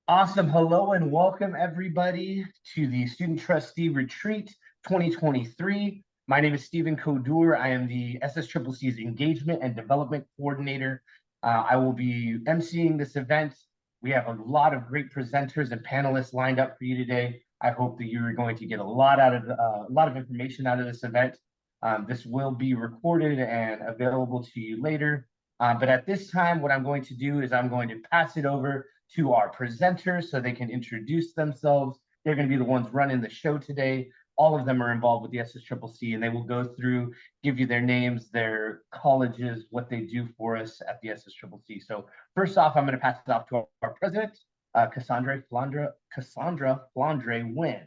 Awesome. Hello and welcome everybody to the Student Trustee Retreat 2023. My name is Stephen Kodur. I am the SSCCC's Engagement and Development Coordinator. I will be emceeing this event. We have a lot of great presenters and panelists lined up for you today. I hope that you're going to get a lot of information out of this event. This will be recorded and available to you later. But at this time, what I'm going to do is I'm going to pass it over to our presenters so they can introduce themselves. They're going to be the ones running the show today. All of them are involved with the SSCCC, and they will go through, give you their names, their colleges, what they do for us at the SSCCC. So first off, I'm going to pass it off to our president, Cassandra Flandre Wynn.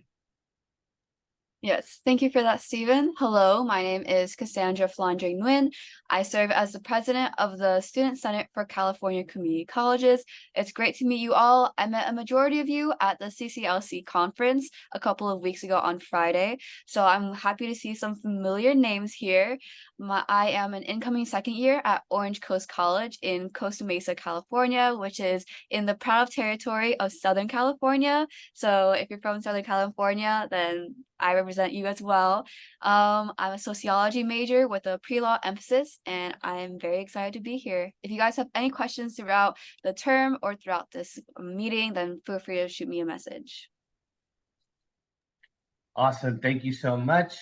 Yes, thank you for that, Stephen. Hello, my name is Cassandra Flandre Nguyen. I serve as the president of the Student Senate for California Community Colleges. It's great to meet you all. I met a majority of you at the CCLC conference a couple of weeks ago on Friday, so I'm happy to see some familiar names here. I am an incoming second year at Orange Coast College in Costa Mesa, California, which is in the proud territory of Southern California. So if you're from Southern California, then I represent you as well. I'm a sociology major with a pre-law emphasis, and I'm very excited to be here. If you guys have any questions throughout the term or throughout this meeting, then feel free to shoot me a message. Awesome. Thank you so much,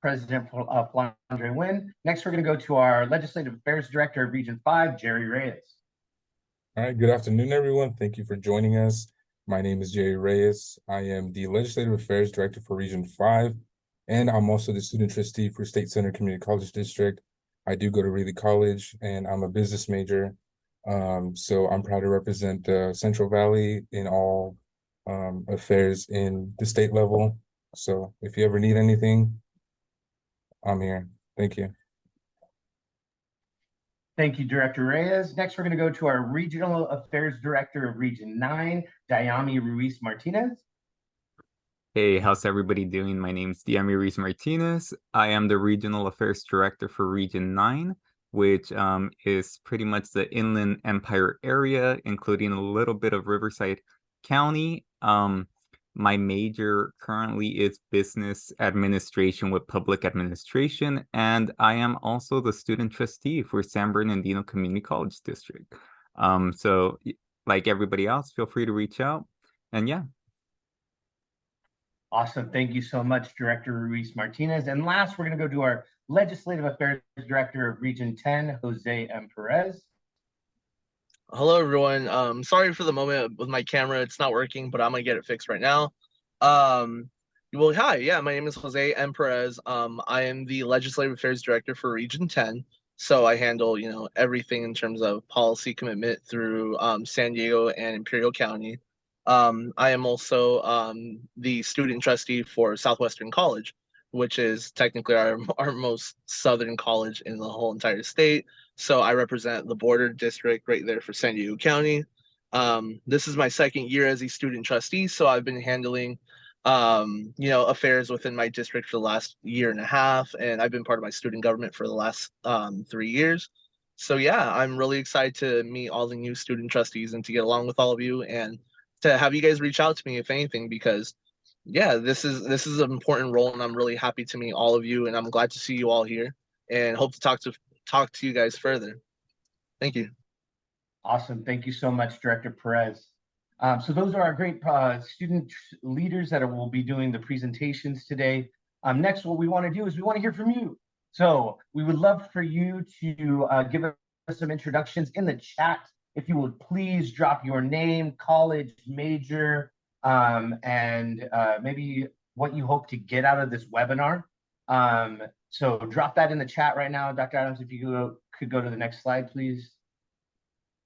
President Flandre Wynn. Next, we're going to go to our Legislative Affairs Director of Region 5, Jerry Reyes. All right, good afternoon, everyone. Thank you for joining us. My name is Jerry Reyes. I am the Legislative Affairs Director for Region 5, and I'm also the Student Trustee for State Center Community College District. I do go to Reilly College, and I'm a business major. So I'm proud to represent the Central Valley in all affairs in the state level. So if you ever need anything, I'm here. Thank you. Thank you, Director Reyes. Next, we're going to go to our Regional Affairs Director of Region 9, Diami Ruiz Martinez. Hey, how's everybody doing? My name is Diami Ruiz Martinez. I am the Regional Affairs Director for Region 9, which is pretty much the Inland Empire area, including a little bit of Riverside County. My major currently is business administration with public administration, and I am also the student trustee for San Bernardino Community College District. So like everybody else, feel free to reach out. And yeah. Awesome. Thank you so much, Director Ruiz Martinez. And last, we're going to go to our Legislative Affairs Director of Region 10, Jose M. Perez. Hello, everyone. Sorry for the moment with my camera. It's not working, but I'm going to get it fixed right now. Well, hi. Yeah, my name is Jose M. Perez. I am the Legislative Affairs Director for Region 10. So I handle, everything in terms of policy commitment through San Diego and Imperial County. I am also the student trustee for Southwestern College, which is technically our most southern college in the whole entire state. So I represent the border district right there for San Diego County. This is my second year as a student trustee, so I've been handling affairs within my district for the last year and a half, and I've been part of my student government for the last 3 years. So yeah, I'm really excited to meet all the new student trustees and to get along with all of you and to have you guys reach out to me if anything, because yeah, this is an important role, and I'm really happy to meet all of you, and I'm glad to see you all here, and hope to talk to you guys further. Thank you. Awesome. Thank you so much, Director Perez. So those are our great student leaders that will be doing the presentations today. Next, what we want to do is we want to hear from you. So we would love for you to give us some introductions in the chat. If you would please drop your name, college, major, and maybe what you hope to get out of this webinar. So drop that in the chat right now. Dr. Adams, if you could go to the next slide, please.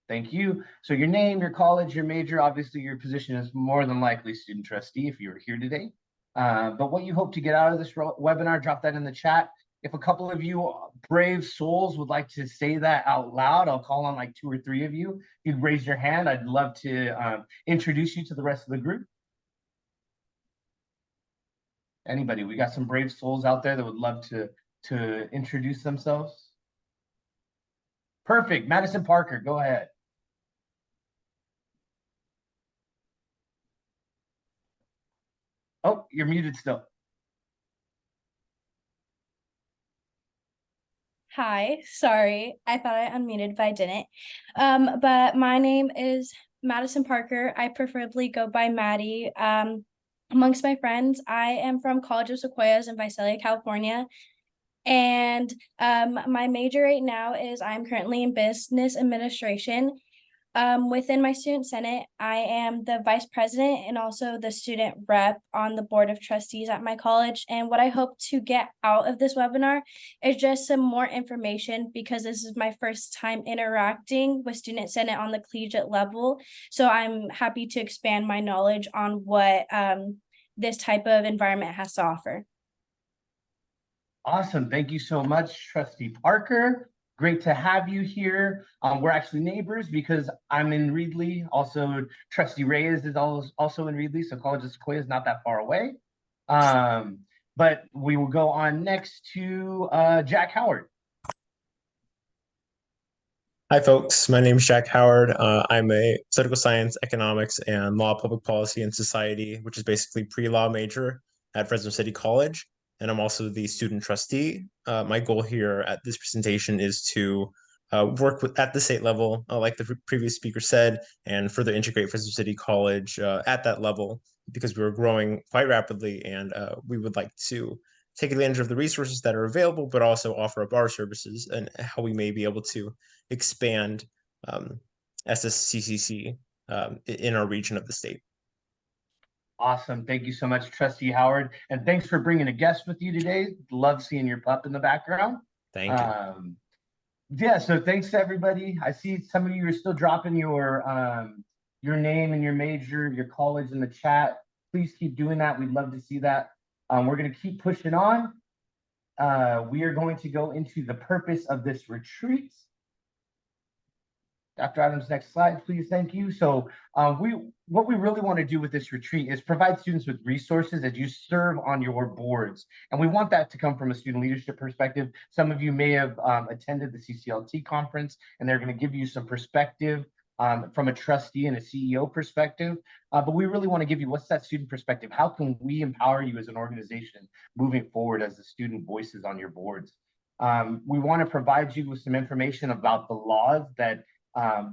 Thank you. So your name, your college, your major, obviously your position is more than likely student trustee if you're here today. But what you hope to get out of this webinar, drop that in the chat. If a couple of you brave souls would like to say that out loud, I'll call on like 2 or 3 of you. If you'd raise your hand, I'd love to introduce you to the rest of the group. Anybody? We got some brave souls out there that would love to introduce themselves. Perfect. Madison Parker, go ahead. Oh, you're muted still. Hi, sorry. I thought I unmuted, but I didn't. But my name is Madison Parker. I preferably go by Maddie. Amongst my friends, I am from College of Sequoias in Visalia, California. And my major right now is I'm currently in business administration. Within my student senate, I am the vice president and also the student rep on the board of trustees at my college. And what I hope to get out of this webinar is just some more information, because this is my first time interacting with student senate on the collegiate level. So I'm happy to expand my knowledge on what this type of environment has to offer. Awesome. Thank you so much, Trustee Parker. Great to have you here. We're actually neighbors because I'm in Reedley. Also, Trustee Reyes is also in Reedley, so College of Sequoia is not that far away. But we will go on next to Jack Howard. Hi, folks. My name is Jack Howard. I'm a political science, economics, and law, public policy, and society, which is basically pre-law major at Fresno City College. And I'm also the student trustee. My goal here at this presentation is to work at the state level, like the previous speaker said, and further integrate Fresno City College at that level, because we were growing quite rapidly, and we would like to take advantage of the resources that are available, but also offer up our services and how we may be able to expand SSCCC in our region of the state. Awesome. Thank you so much, Trustee Howard. And thanks for bringing a guest with you today. Love seeing your pup in the background. Thank you. Yeah, so thanks to everybody. I see some of you are still dropping your name and your major, your college in the chat. Please keep doing that. We'd love to see that. We're going to keep pushing on. We are going to go into the purpose of this retreat. Dr. Adams, next slide, please. Thank you. So what we really want to do with this retreat is provide students with resources as you serve on your boards. And we want that to come from a student leadership perspective. Some of you may have attended the CCLT conference, and they're going to give you some perspective from a trustee and a CEO perspective. But we really want to give you, what's that student perspective? How can we empower you as an organization moving forward as the student voices on your boards? We want to provide you with some information about the laws that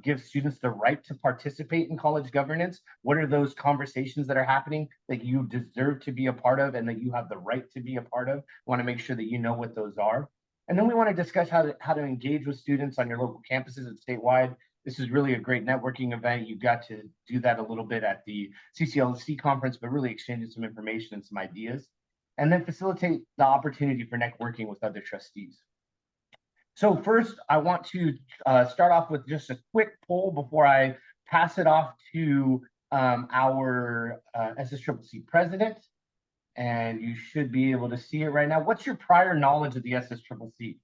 give students the right to participate in college governance. What are those conversations that are happening that you deserve to be a part of and that you have the right to be a part of? We want to make sure that you know what those are. And then we want to discuss how to engage with students on your local campuses and statewide. This is really a great networking event. You got to do that a little bit at the CCLC conference, but really exchanging some information and some ideas. And then facilitate the opportunity for networking with other trustees. So first, I want to start off with just a quick poll before I pass it off to our SSCCC president. And you should be able to see it right now. What's your prior knowledge of the SSCCC?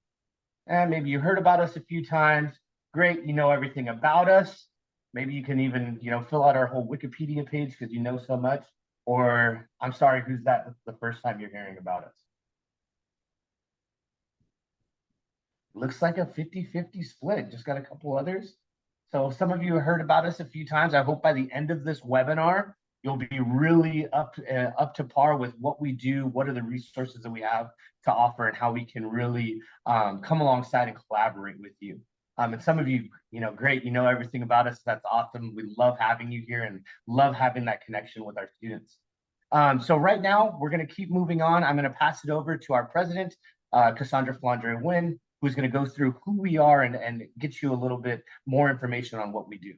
And maybe you heard about us a few times. Great, you know everything about us. Maybe you can even, fill out our whole Wikipedia page because you know so much. Or, I'm sorry, who's that? That's the first time you're hearing about us. Looks like a 50-50 split. Just got a couple others. So some of you have heard about us a few times. I hope by the end of this webinar, you'll be really up to par with what we do, what are the resources that we have to offer, and how we can really come alongside and collaborate with you. And some of you, great, you know everything about us. That's awesome. We love having you here and love having that connection with our students. So right now, we're going to keep moving on. I'm going to pass it over to our president, Cassandra Flandre Nguyen, who's going to go through who we are and get you a little bit more information on what we do.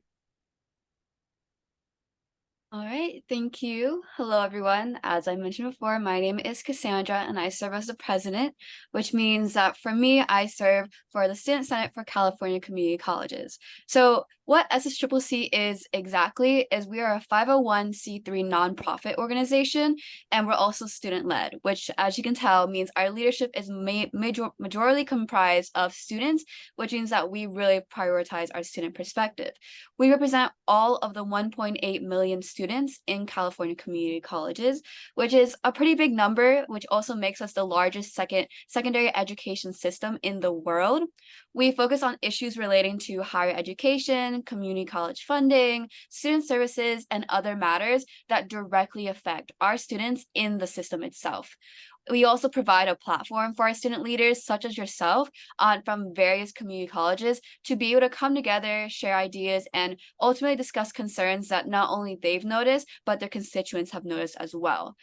All right, thank you. Hello, everyone. As I mentioned before, my name is Cassandra, and I serve as the president, which means that for me, I serve for the Student Senate for California Community Colleges. So what SSCCC is exactly is we are a 501c3 nonprofit organization, and we're also student-led, which, as you can tell, means our leadership is majorly comprised of students, which means that we really prioritize our student perspective. We represent all of the 1.8 million students students in California community colleges, which is a pretty big number, which also makes us the largest secondary education system in the world. We focus on issues relating to higher education, community college funding, student services, and other matters that directly affect our students in the system itself. We also provide a platform for our student leaders, such as yourself, from various community colleges, to be able to come together, share ideas, and ultimately discuss concerns that not only they've noticed, but their constituents have noticed as well.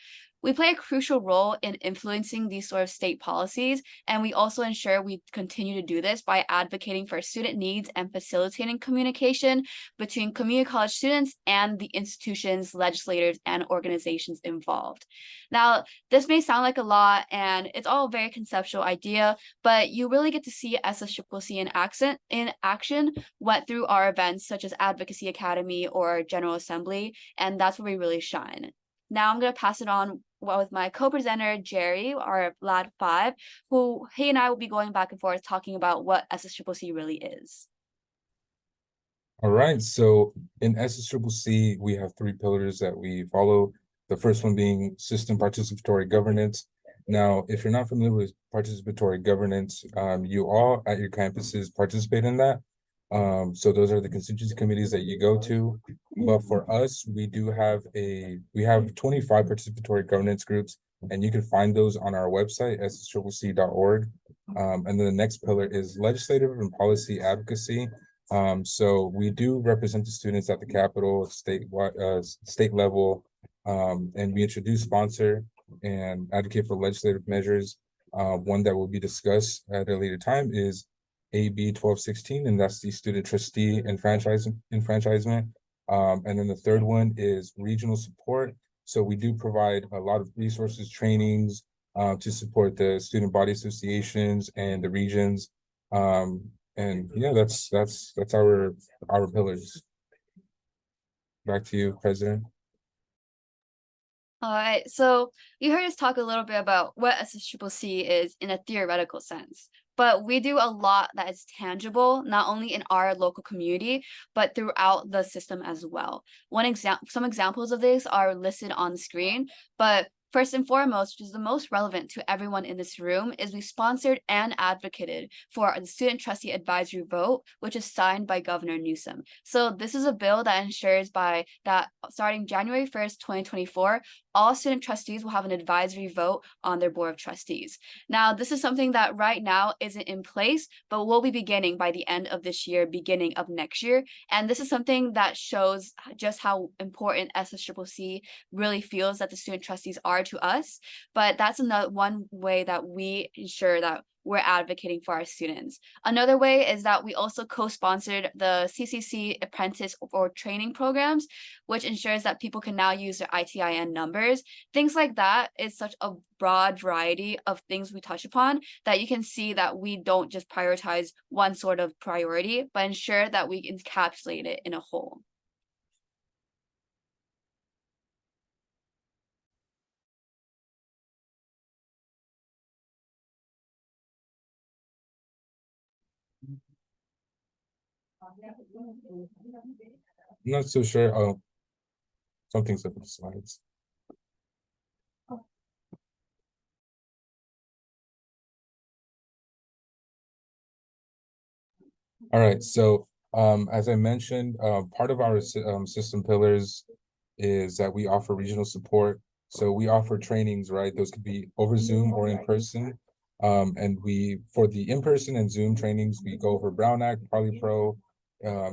We play a crucial role in influencing these sort of state policies, and we also ensure we continue to do this by advocating for student needs and facilitating communication between community college students and the institutions, legislators, and organizations involved. Now, this may sound like a lot, and it's all a very conceptual idea, but you really get to see SSCCC in action went through our events such as Advocacy Academy or General Assembly, and that's where we really shine. Now I'm going to pass it on with my co-presenter, Jerry, our Lad 5, who he and I will be going back and forth talking about what SSCCC really is. All right, so in SSCCC, we have 3 pillars that we follow. The first one being system participatory governance. Now, if you're not familiar with participatory governance, you all at your campuses participate in that. So those are the constituency committees that you go to. But for us, we have 25 participatory governance groups, and you can find those on our website, ssccc.org. And then the next pillar is legislative and policy advocacy. So we do represent the students at the Capitol, state level, and we introduce, sponsor, and advocate for legislative measures. One that will be discussed at a later time is AB 1216, and that's the student trustee enfranchisement. And then the third one is regional support. So we do provide a lot of resources, trainings, to support the student body associations and the regions. And yeah, that's our pillars. Back to you, President. All right, so you heard us talk a little bit about what SSCCC is in a theoretical sense, but we do a lot that is tangible, not only in our local community, but throughout the system as well. Some examples of this are listed on the screen, but first and foremost, which is the most relevant to everyone in this room, is we sponsored and advocated for the Student Trustee Advisory Vote, which is signed by Governor Newsom. So this is a bill that ensures that starting January 1st, 2024, all student trustees will have an advisory vote on their board of trustees. Now, this is something that right now isn't in place, but will be beginning by the end of this year, beginning of next year. And this is something that shows just how important SSCCC really feels that the student trustees are to us. But that's one way that we ensure that we're advocating for our students. Another way is that we also co-sponsored the CCC apprentice or training programs, which ensures that people can now use their ITIN numbers. Things like that is such a broad variety of things we touch upon that you can see that we don't just prioritize one sort of priority, but ensure that we encapsulate it in a whole. I'm not so sure. Something's up with the slides. All right, so as I mentioned, part of our system pillars is that we offer regional support. So we offer trainings, right? Those could be over Zoom or in person. And for the in-person and Zoom trainings, we go over Brown Act, PolyPro,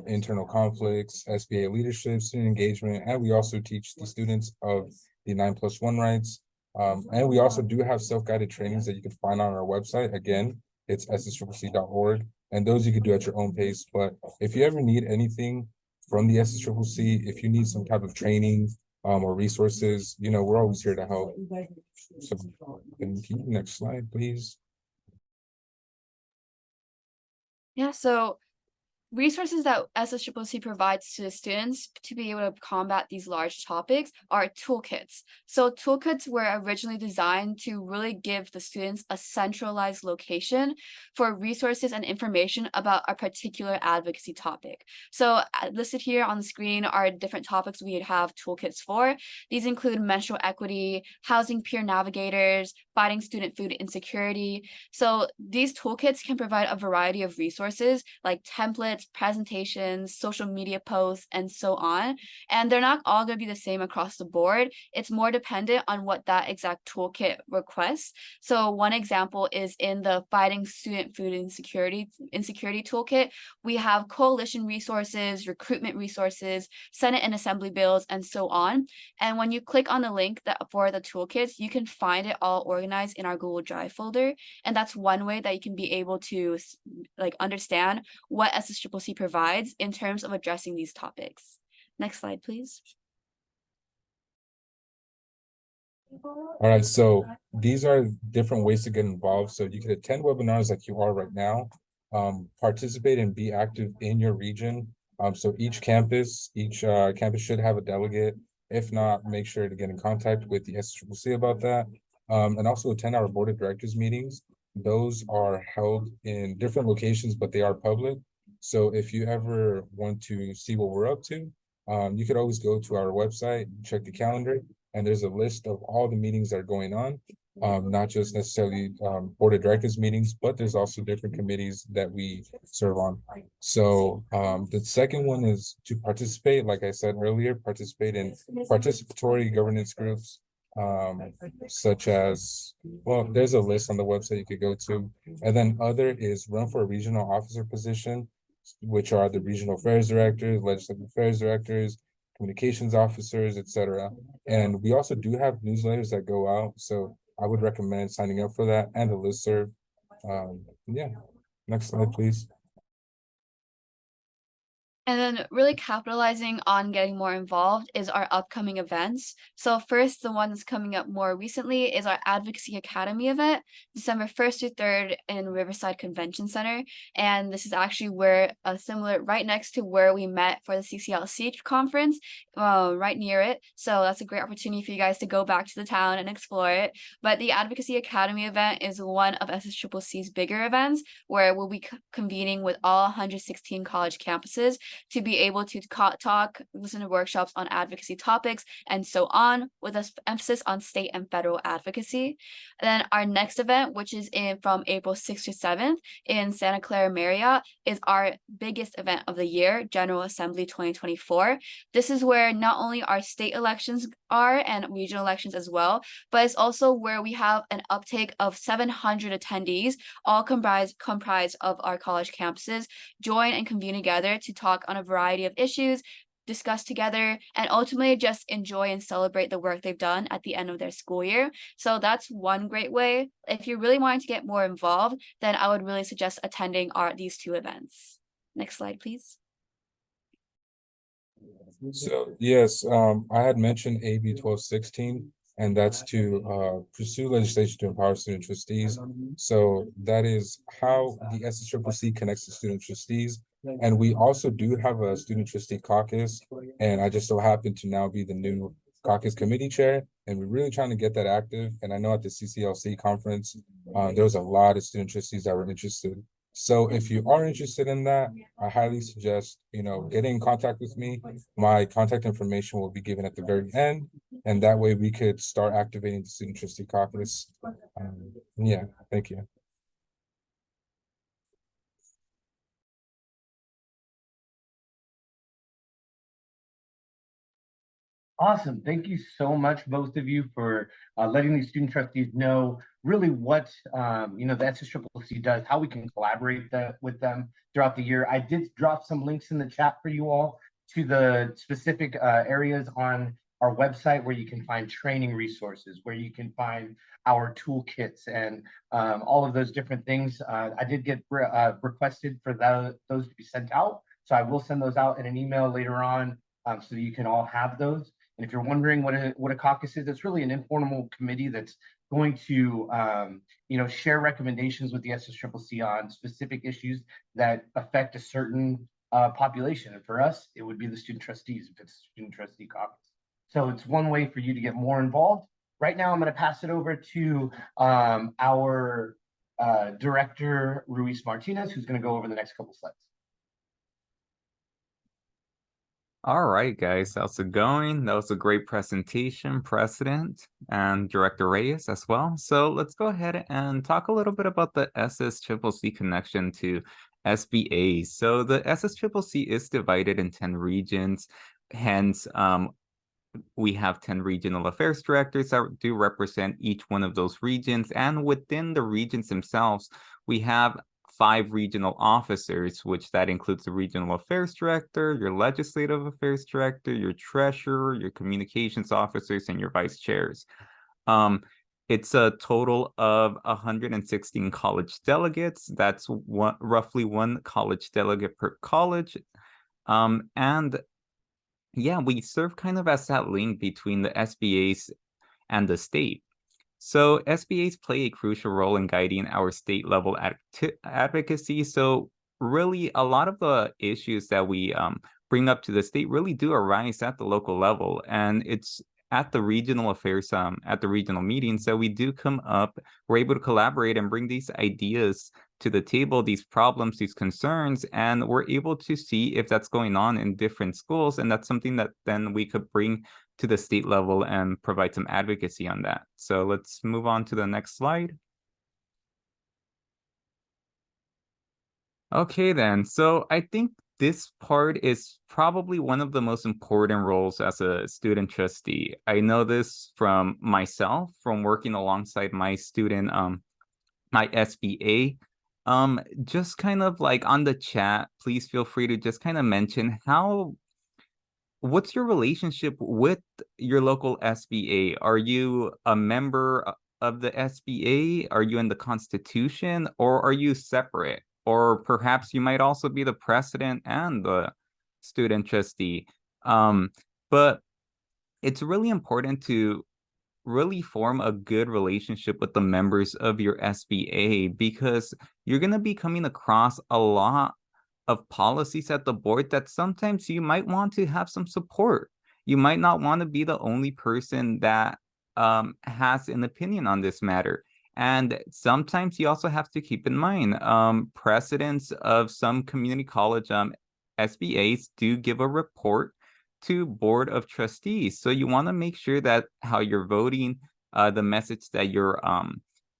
internal conflicts, SBA leadership, student engagement, and we also teach the students of the 9+1 rights. And we also do have self-guided trainings that you can find on our website. Again, it's ssccc.org, and those you can do at your own pace. But if you ever need anything from the SSCCC, if you need some type of training or resources, we're always here to help. So, next slide, please. Yeah, so resources that SSCCC provides to the students to be able to combat these large topics are toolkits. So toolkits were originally designed to really give the students a centralized location for resources and information about a particular advocacy topic. So listed here on the screen are different topics we have toolkits for. These include menstrual equity, housing peer navigators, fighting student food insecurity. So these toolkits can provide a variety of resources like templates, presentations, social media posts, and so on. And they're not all going to be the same across the board. It's more dependent on what that exact toolkit requests. So one example is in the Fighting Student Food Insecurity toolkit, we have coalition resources, recruitment resources, Senate and Assembly bills, and so on. And when you click on the link for the toolkits, you can find it all organized in our Google Drive folder. And that's one way that you can be able to understand what SSCCC provides in terms of addressing these topics. Next slide, please. All right, so these are different ways to get involved. So you can attend webinars like you are right now, participate and be active in your region. So each campus should have a delegate. If not, make sure to get in contact with the SSCCC about that. And also attend our board of directors meetings. Those are held in different locations, but they are public. So if you ever want to see what we're up to, you could always go to our website, check the calendar, and there's a list of all the meetings that are going on, not just necessarily board of directors meetings, but there's also different committees that we serve on. So the second one is to participate, like I said earlier, participate in participatory governance groups, such as, well, there's a list on the website you could go to. And then other is run for a regional officer position, which are the regional affairs directors, legislative affairs directors, communications officers, etc. And we also do have newsletters that go out. So I would recommend signing up for that and the listserv. Yeah, next slide, please. And then really capitalizing on getting more involved is our upcoming events. So first, the one that's coming up more recently is our Advocacy Academy event, December 1st through 3rd in Riverside Convention Center. And this is actually where right next to where we met for the CCLC conference, right near it. So that's a great opportunity for you guys to go back to the town and explore it. But the Advocacy Academy event is one of SSCCC's bigger events where we'll be convening with all 116 college campuses to be able to talk, listen to workshops on advocacy topics, and so on, with an emphasis on state and federal advocacy. And then our next event, which is from April 6th to 7th in Santa Clara Marriott, is our biggest event of the year, General Assembly 2024. This is where not only our state elections are and regional elections as well, but it's also where we have an uptake of 700 attendees, all comprised of our college campuses, join and convene together to talk on a variety of issues, discuss together, and ultimately just enjoy and celebrate the work they've done at the end of their school year. So that's one great way. If you're really wanting to get more involved, then I would really suggest attending these two events. Next slide, please. So yes, I had mentioned AB 1216, and that's to pursue legislation to empower student trustees. So that is how the SSCCC connects to student trustees. And we also do have a student trustee caucus, and I just so happen to now be the new caucus committee chair, and we're really trying to get that active. And I know at the CCLC conference, there was a lot of student trustees that were interested. So if you are interested in that, I highly suggest, getting in contact with me. My contact information will be given at the very end, and that way we could start activating the student trustee caucus. Yeah, thank you. Awesome. Thank you so much, both of you, for letting these student trustees know really what the SSCCC does, how we can collaborate with them throughout the year. I did drop some links in the chat for you all to the specific areas on our website where you can find training resources, where you can find our toolkits and all of those different things. I did get requested for those to be sent out. So I will send those out in an email later on so that you can all have those. And if you're wondering what a caucus is, it's really an informal committee that's going to share recommendations with the SSCCC on specific issues that affect a certain population. And for us, it would be the student trustees if it's student trustee caucus. So it's one way for you to get more involved. Right now, I'm going to pass it over to our director, Ruiz Martinez, who's going to go over the next couple slides. All right, guys, how's it going? That was a great presentation, President and Director Reyes as well. So let's go ahead and talk a little bit about the SSCCC connection to SBA. So the SSCCC is divided in 10 regions, hence we have 10 regional affairs directors that do represent each one of those regions. And within the regions themselves, we have 5 regional officers, which that includes the regional affairs director, your legislative affairs director, your treasurer, your communications officers, and your vice chairs. It's a total of 116 college delegates. That's roughly 1 college delegate per college. And yeah, we serve kind of as that link between the SBAs and the state. So SBAs play a crucial role in guiding our state level advocacy. So really a lot of the issues that we bring up to the state really do arise at the local level. And it's at the regional affairs, at the regional meetings that we do come up, we're able to collaborate and bring these ideas to the table, these problems, these concerns, and we're able to see if that's going on in different schools. And that's something that then we could bring to the state level and provide some advocacy on that. So let's move on to the next slide. Okay, then. So I think this part is probably one of the most important roles as a student trustee. I know this from myself, from working alongside my student, my SBA. Just kind of like on the chat, please feel free to just kind of mention what's your relationship with your local SBA? Are you a member of the SBA? Are you in the Constitution, or are you separate? Or perhaps you might also be the president and the student trustee. But it's really important to really form a good relationship with the members of your SBA, because you're going to be coming across a lot of policies at the board that sometimes you might want to have some support. You might not want to be the only person that has an opinion on this matter. And sometimes you also have to keep in mind precedents of some community college SBAs do give a report to Board of Trustees. So you want to make sure that how you're voting, the message that you're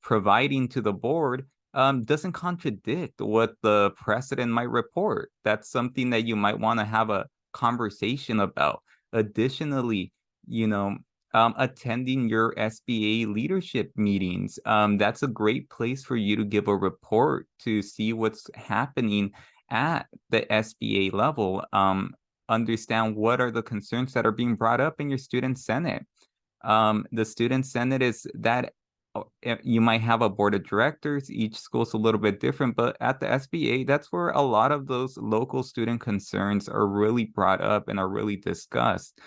providing to the board doesn't contradict what the president might report. That's something that you might want to have a conversation about. Additionally, attending your SBA leadership meetings, that's a great place for you to give a report to see what's happening at the SBA level. Understand what are the concerns that are being brought up in your student senate. The student senate is that you might have a board of directors. Each school's a little bit different, but at the SBA, that's where a lot of those local student concerns are really brought up and are really discussed.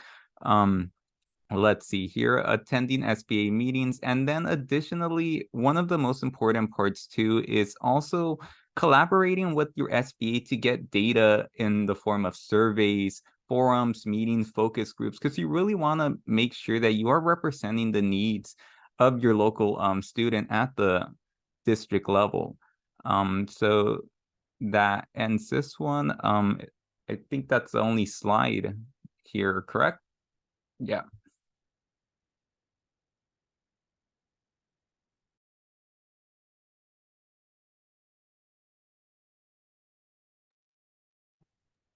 Let's see here, attending SBA meetings. And then additionally, one of the most important parts too is also collaborating with your SBA to get data in the form of surveys, forums, meetings, focus groups, because you really want to make sure that you are representing the needs of your local student at the district level. So that ends this one. I think that's the only slide here, correct? Yeah.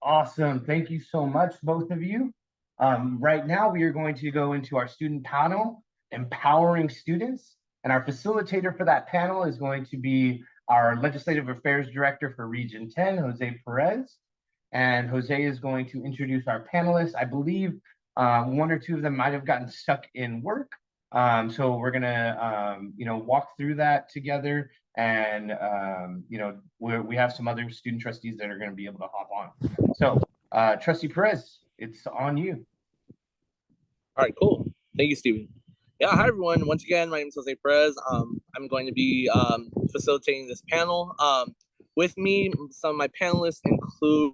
Awesome. Thank you so much, both of you. Right now, we are going to go into our student panel, Empowering Students. And our facilitator for that panel is going to be our Legislative Affairs Director for Region 10, Jose Perez. And Jose is going to introduce our panelists. I believe 1 or 2 of them might have gotten stuck in work. So we're gonna, walk through that together. And, we have some other student trustees that are gonna be able to hop on. So Trustee Perez, it's on you. All right, cool. Thank you, Steven. Yeah, hi everyone. Once again, my name is Jose Perez. I'm going to be facilitating this panel. With me, some of my panelists include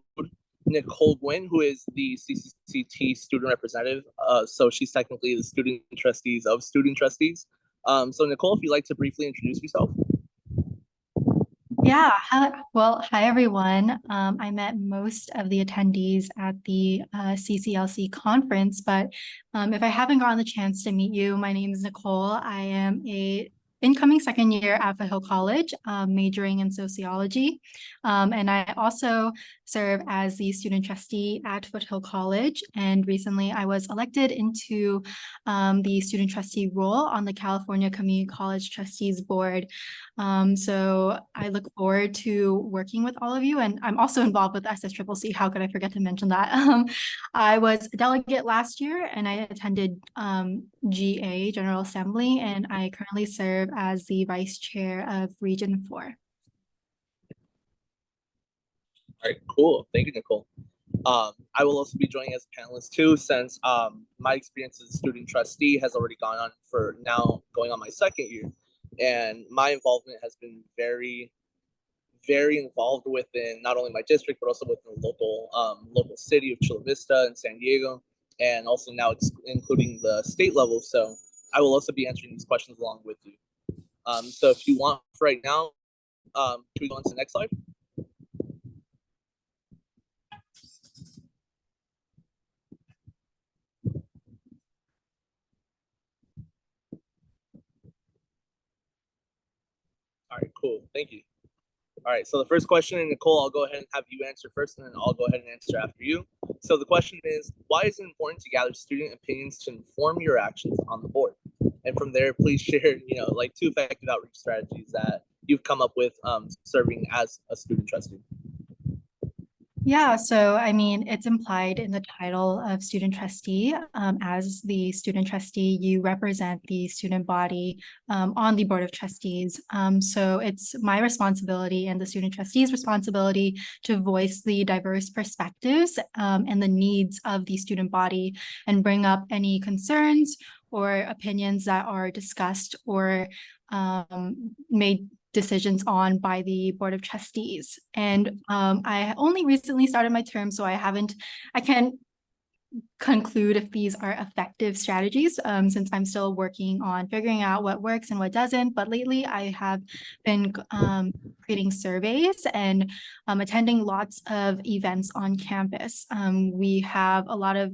Nicole Gwynn, who is the CCCT student representative. So she's technically the student trustees of student trustees. So Nicole, if you'd like to briefly introduce yourself. Yeah, hi everyone. I met most of the attendees at the CCLC conference, but if I haven't gotten the chance to meet you, my name is Nicole. I am a incoming second year at Foothill College, majoring in sociology. And I also serve as the student trustee at Foothill College. And recently I was elected into the student trustee role on the California Community College Trustees Board. So I look forward to working with all of you. And I'm also involved with SSCCC. How could I forget to mention that? I was a delegate last year and I attended GA, General Assembly, and I currently serve as the vice chair of Region 4. All right, cool. Thank you, Nicole. I will also be joining as a panelist too, since my experience as a student trustee has already gone on for now going on my second year. And my involvement has been very, very involved within not only my district, but also within the local city of Chula Vista and San Diego. And also now it's including the state level. So I will also be answering these questions along with you. So if you want right now, can we go on to the next slide? All right, cool. Thank you. All right, so the first question, and Nicole, I'll go ahead and have you answer first, and then I'll go ahead and answer after you. So the question is, why is it important to gather student opinions to inform your actions on the board? And from there, please share, like 2 effective outreach strategies that you've come up with serving as a student trustee. Yeah, so I mean, it's implied in the title of student trustee. As the student trustee, you represent the student body on the board of trustees. So it's my responsibility and the student trustee's responsibility to voice the diverse perspectives and the needs of the student body and bring up any concerns or opinions that are discussed or made decisions on by the Board of Trustees. And I only recently started my term, so I can't conclude if these are effective strategies since I'm still working on figuring out what works and what doesn't. But lately I have been creating surveys and attending lots of events on campus. We have a lot of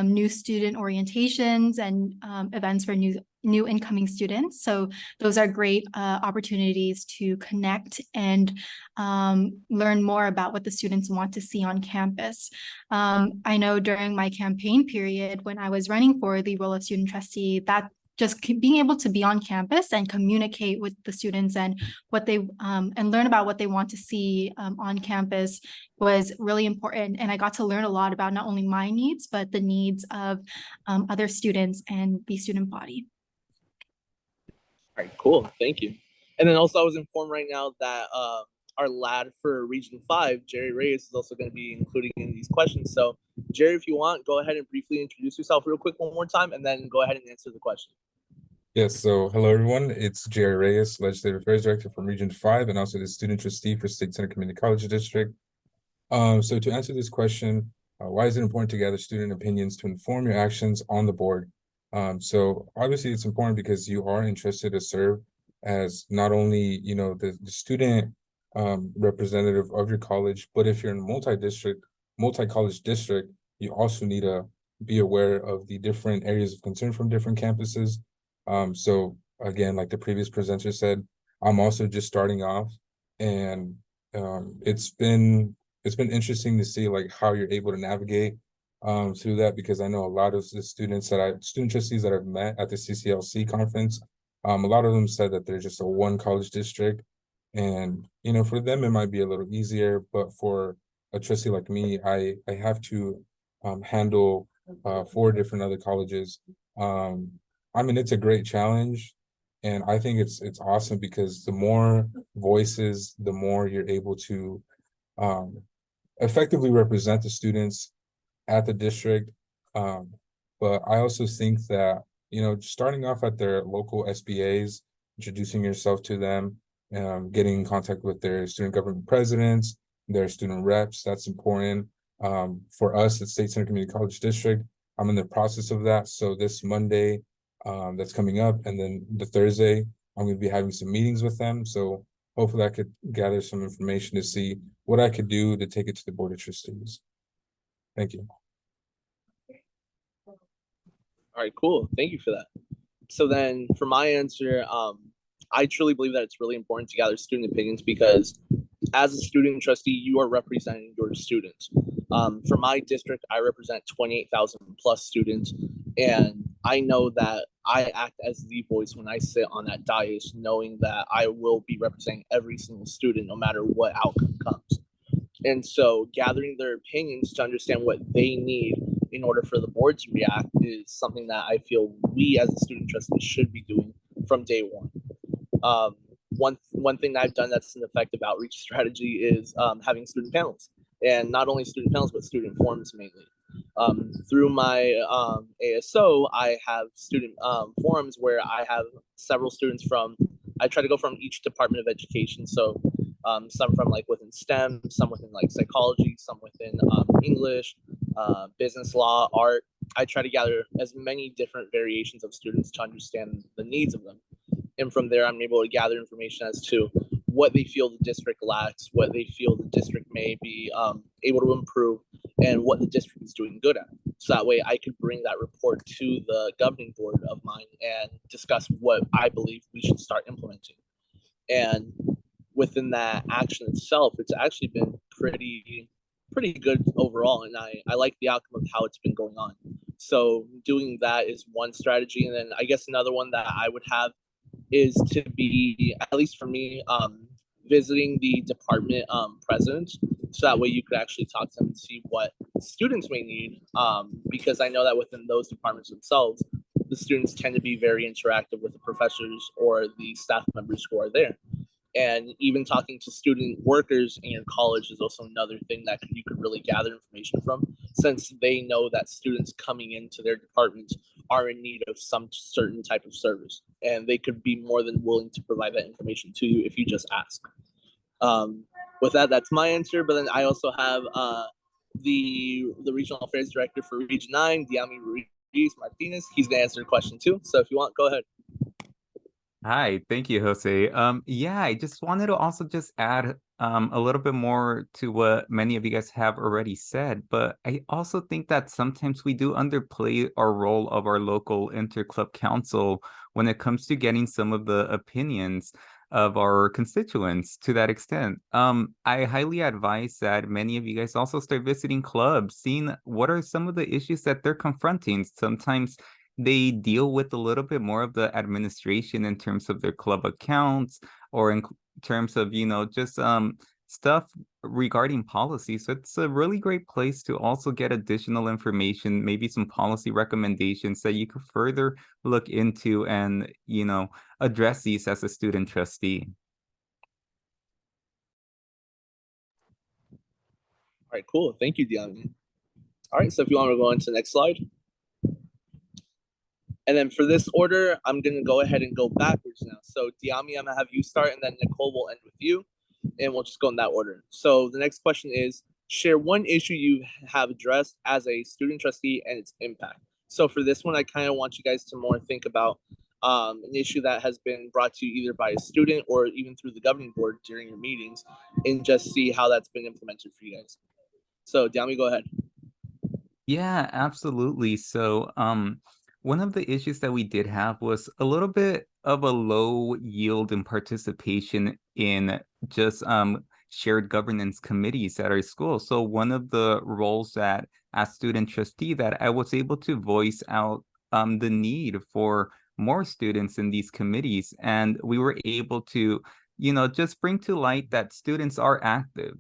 new student orientations and events for new incoming students. So those are great opportunities to connect and learn more about what the students want to see on campus. I know during my campaign period, when I was running for the role of student trustee, that just being able to be on campus and communicate with the students and what they and learn about what they want to see on campus was really important. And I got to learn a lot about not only my needs, but the needs of other students and the student body. All right, cool. Thank you. And then also I was informed right now that our lad for Region 5, Jerry Reyes, is also going to be including in these questions. So Jerry, if you want, go ahead and briefly introduce yourself real quick one more time, and then go ahead and answer the question. Yes, so hello everyone. It's Jerry Reyes, Legislative Affairs Director from Region 5 and also the student trustee for State Center Community College District. So to answer this question, why is it important to gather student opinions to inform your actions on the board? So obviously it's important because you are interested to serve as not only, the student representative of your college, but if you're in a multi-college district, you also need to be aware of the different areas of concern from different campuses. So again, like the previous presenter said, I'm also just starting off, and it's been interesting to see like how you're able to navigate through that, because I know a lot of the student trustees that I've met at the CCLC conference, a lot of them said that they're just a one college district, and for them it might be a little easier, but for a trustee like me, I have to handle 4 different other colleges. I mean, it's a great challenge, and I think it's awesome because the more voices, the more you're able to effectively represent the students at the district. But I also think that, starting off at their local SBAs, introducing yourself to them, getting in contact with their student government presidents, their student reps, that's important. For us at State Center Community College District, I'm in the process of that. So this Monday, that's coming up, and then the Thursday, I'm going to be having some meetings with them. So hopefully I could gather some information to see what I could do to take it to the Board of Trustees. Thank you. All right, cool. Thank you for that. So then for my answer, I truly believe that it's really important to gather student opinions because as a student trustee, you are representing your students. For my district, I represent 28,000 plus students, and I know that I act as the voice when I sit on that dais, knowing that I will be representing every single student no matter what outcome comes. And so gathering their opinions to understand what they need in order for the board to react is something that I feel we as a student trustee should be doing from day one. One thing that I've done that's an effective outreach strategy is having student panels, and not only student panels, but student forums mainly. Through my ASO, I have student forums where I have several students from, I try to go from each department of education. So some from like within STEM, some within like psychology, some within English, business law, art. I try to gather as many different variations of students to understand the needs of them. And from there, I'm able to gather information as to what they feel the district lacks, what they feel the district may be able to improve, and what the district is doing good at. So that way I could bring that report to the governing board of mine and discuss what I believe we should start implementing. And within that action itself, it's actually been pretty good overall. And I like the outcome of how it's been going on. So doing that is one strategy. And then I guess another one that I would have is to be, at least for me, visiting the department presidents, so that way you could actually talk to them and see what students may need, because I know that within those departments themselves, the students tend to be very interactive with the professors or the staff members who are there. And even talking to student workers in your college is also another thing that you could really gather information from, since they know that students coming into their departments are in need of some certain type of service, and they could be more than willing to provide that information to you if you just ask. With that, that's my answer. But then I also have the regional affairs director for Region 9, Diami Ruiz Martinez. He's gonna answer the question too. So if you want, go ahead. Hi, thank you, Jose. Yeah, I just wanted to also just add a little bit more to what many of you guys have already said, but I also think that sometimes we do underplay our role of our local interclub council when it comes to getting some of the opinions of our constituents to that extent. I highly advise that many of you guys also start visiting clubs, seeing what are some of the issues that they're confronting. Sometimes they deal with a little bit more of the administration in terms of their club accounts, or in terms of, you know, just stuff regarding policy. So it's a really great place to also get additional information, maybe some policy recommendations that you could further look into and, you know, address these as a student trustee. All right, cool. Thank you, Diami. All right, so if you want to go on to the next slide. And then for this order, I'm going to go ahead and go backwards now. So Diami, I'm going to have you start, and then Nicole will end with you, and we'll just go in that order. So the next question is, share one issue you have addressed as a student trustee and its impact. So for this one, I kind of want you guys to more think about an issue that has been brought to you either by a student or even through the governing board during your meetings, and just see how that's been implemented for you guys. So Diami, go ahead. Yeah, absolutely. So one of the issues that we did have was a little bit of a low yield in participation in just shared governance committees at our school. So one of the roles that as student trustee that I was able to voice out the need for more students in these committees. And we were able to, you know, just bring to light that students are active.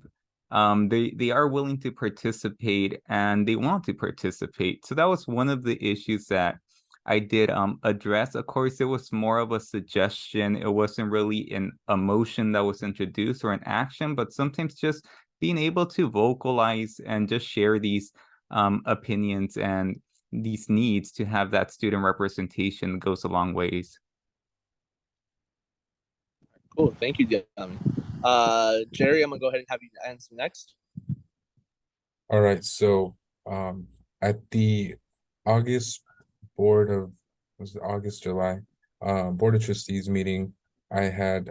They are willing to participate and they want to participate. So that was one of the issues that I did address. Of course, it was more of a suggestion. It wasn't really an emotion that was introduced or an action, but sometimes just being able to vocalize and just share these opinions and these needs to have that student representation goes a long ways. Cool, thank you, Diami. Jerry, I'm gonna go ahead and have you answer next. All right, so at the August board of was it August, July, Board of Trustees meeting, I had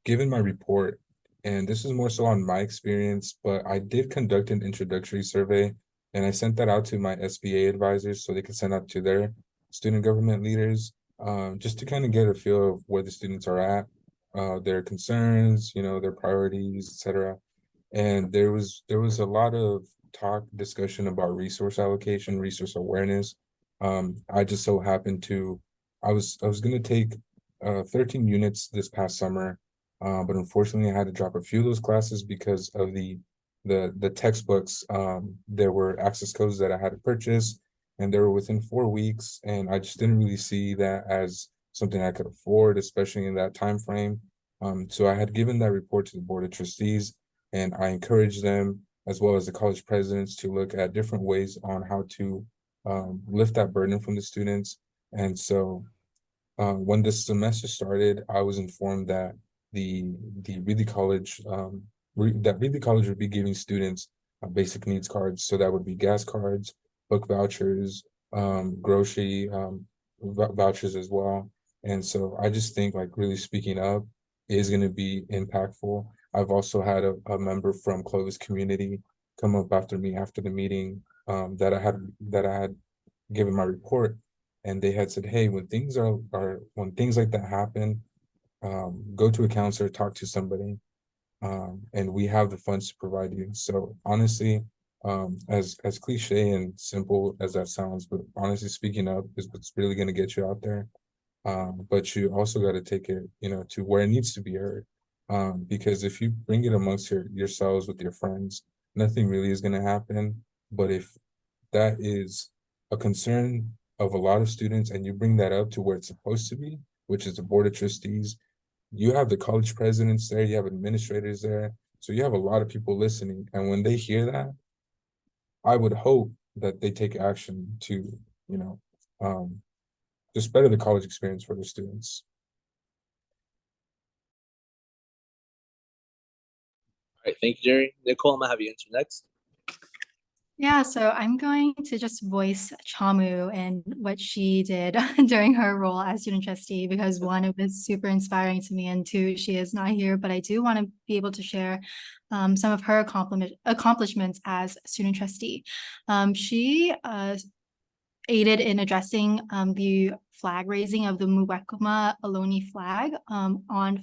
given my report, and this is more so on my experience, but I did conduct an introductory survey, and I sent that out to my SBA advisors so they could send out to their student government leaders, just to kind of get a feel of where the students are at, their concerns, you know, their priorities, etc. And there was a lot of discussion about resource allocation, resource awareness. I just so happened to, I was gonna take 13 units this past summer, but unfortunately I had to drop a few of those classes because of the textbooks. There were access codes that I had to purchase, and they were within 4 weeks, and I just didn't really see that as something I could afford, especially in that time frame. So I had given that report to the Board of Trustees, and I encourage them, as well as the college presidents, to look at different ways on how to lift that burden from the students. And so when the semester started, I was informed that the Reedy College Reedy College would be giving students basic needs cards. So that would be gas cards, book vouchers, grocery vouchers as well. And so I just think like really speaking up is going to be impactful. I've also had a member from Clovis community come up after me after the meeting that I had given my report, and they had said, hey, when things like that happen, go to a counselor, talk to somebody, and we have the funds to provide you. So honestly, as cliche and simple as that sounds, but honestly, speaking up is what's really going to get you out there. But you also got to take it, you know, to where it needs to be heard. Because if you bring it amongst yourselves with your friends, nothing really is going to happen. But if that is a concern of a lot of students and you bring that up to where it's supposed to be, which is the Board of Trustees, you have the college presidents there, you have administrators there, so you have a lot of people listening. And when they hear that, I would hope that they take action to, you know, just better the college experience for the students. All right, thank you, Jerry. Nicole, I'm gonna have you answer next. Yeah, so I'm going to just voice Chamu and what she did during her role as student trustee, because one, it was super inspiring to me, and two, she is not here, but I do want to be able to share some of her accomplishments as student trustee. She aided in addressing the flag raising of the Muwekma Ohlone flag on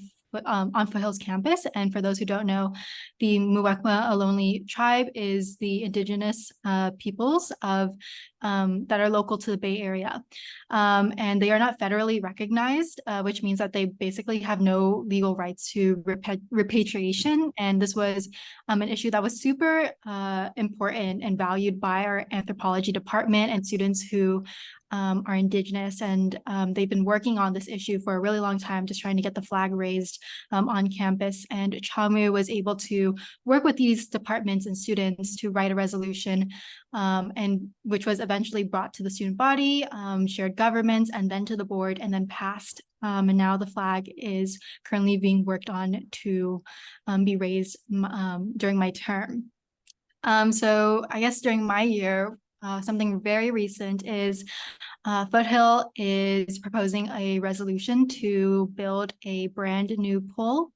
Foothills campus. And for those who don't know, the Muwekma Ohlone tribe is the indigenous peoples of that are local to the Bay Area. And they are not federally recognized, which means that they basically have no legal rights to repatriation. And this was an issue that was super important and valued by our anthropology department and students who are indigenous, and they've been working on this issue for a really long time, just trying to get the flag raised on campus. And Chamu was able to work with these departments and students to write a resolution, and which was eventually brought to the student body, shared governments, and then to the board, and then passed. And now the flag is currently being worked on to be raised during my term. So I guess during my year, something very recent is Foothill is proposing a resolution to build a brand new pool,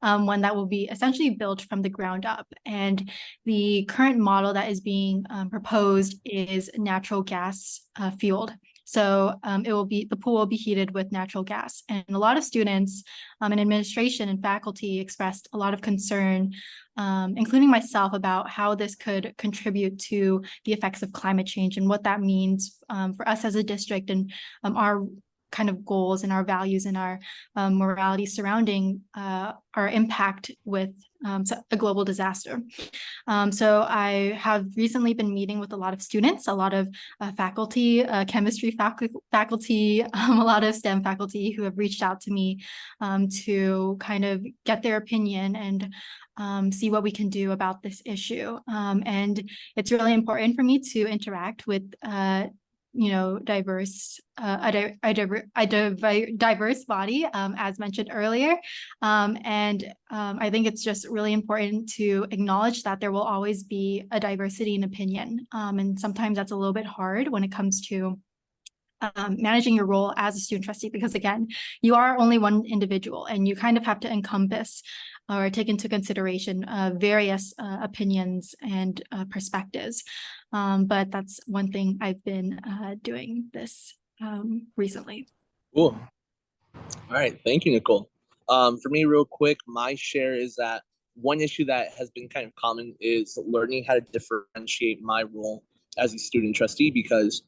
one that will be essentially built from the ground up. And the current model that is being proposed is natural gas fueled. So the pool will be heated with natural gas. And a lot of students and administration and faculty expressed a lot of concern, including myself, about how this could contribute to the effects of climate change and what that means for us as a district, and our kind of goals and our values and our morality surrounding our impact with a global disaster. So I have recently been meeting with a lot of students, a lot of faculty, chemistry faculty, a lot of STEM faculty who have reached out to me to kind of get their opinion and see what we can do about this issue. And it's really important for me to interact with diverse, diverse body, as mentioned earlier. I think it's just really important to acknowledge that there will always be a diversity in opinion. And sometimes that's a little bit hard when it comes to managing your role as a student trustee, because again, you are only one individual and you kind of have to encompass or take into consideration various opinions and perspectives. But that's one thing I've been doing this recently. Cool. All right, thank you, Nicole. For me, real quick, my share is that one issue that has been kind of common is learning how to differentiate my role as a student trustee, because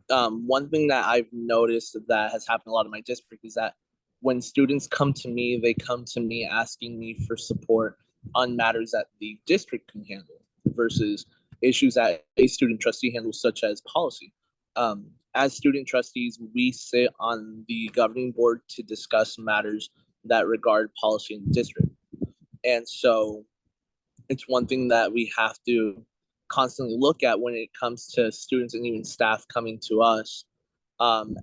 one thing that I've noticed that has happened a lot in my district is that when students come to me, they come to me asking me for support on matters that the district can handle versus issues that a student trustee handles, such as policy. As student trustees, we sit on the governing board to discuss matters that regard policy in the district. And so it's one thing that we have to constantly look at when it comes to students and even staff coming to us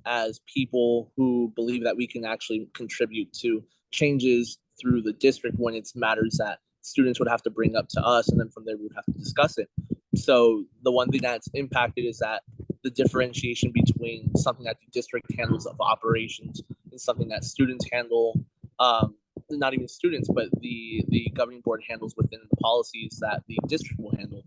as people who believe that we can actually contribute to changes through the district when it's matters that students would have to bring up to us, and then from there we would have to discuss it. So the one thing that's impacted is that the differentiation between something that the district handles of operations and something that students handle, not even students, but the governing board handles within the policies that the district will handle.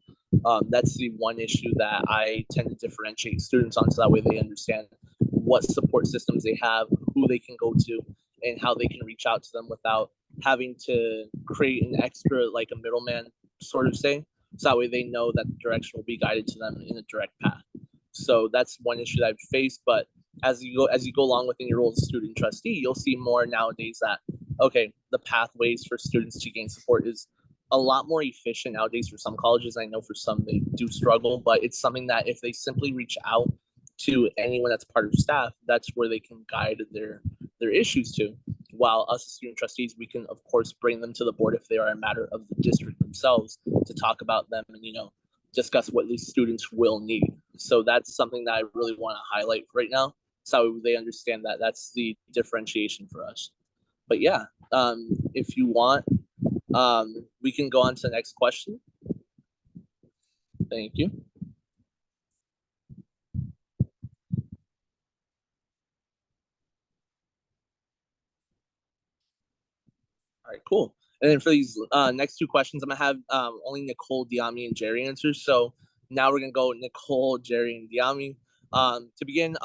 That's the one issue that I tend to differentiate students on, so that way they understand what support systems they have, who they can go to, and how they can reach out to them without having to create an extra, like a middleman sort of thing. So that way they know that the direction will be guided to them in a direct path. So that's one issue that I've faced. But as you go along within your role as a student trustee, you'll see more nowadays that, okay, the pathways for students to gain support is a lot more efficient nowadays for some colleges. I know for some they do struggle, but it's something that if they simply reach out to anyone that's part of staff, that's where they can guide their issues to. While us as student trustees, we can of course bring them to the board if they are a matter of the district themselves to talk about them and discuss what these students will need. So that's something that I really want to highlight right now, so they understand that that's the differentiation for us. But yeah, if you want, we can go on to the next question. Thank you. All right, cool. And then for these next two questions, I'm gonna have only Nicole, Diami, and Jerry answer. So now we're gonna go Nicole, Jerry, and Diami. To begin,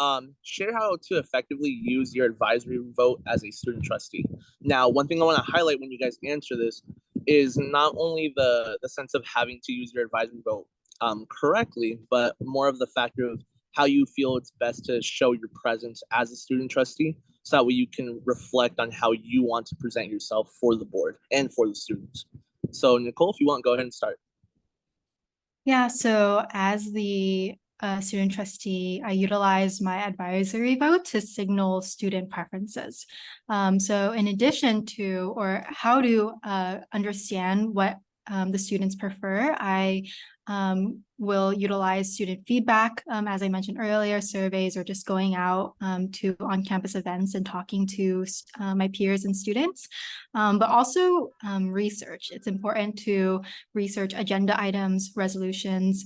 share how to effectively use your advisory vote as a student trustee. Now, one thing I want to highlight when you guys answer this is not only the sense of having to use your advisory vote correctly, but more of the factor of how you feel it's best to show your presence as a student trustee, so that way you can reflect on how you want to present yourself for the board and for the students. So Nicole, if you want, go ahead and start. Yeah, so as the student trustee, I utilize my advisory vote to signal student preferences. So in addition to, or how to understand what the students prefer, I will utilize student feedback, as I mentioned earlier, surveys, or just going out to on-campus events and talking to my peers and students, but also research. It's important to research agenda items, resolutions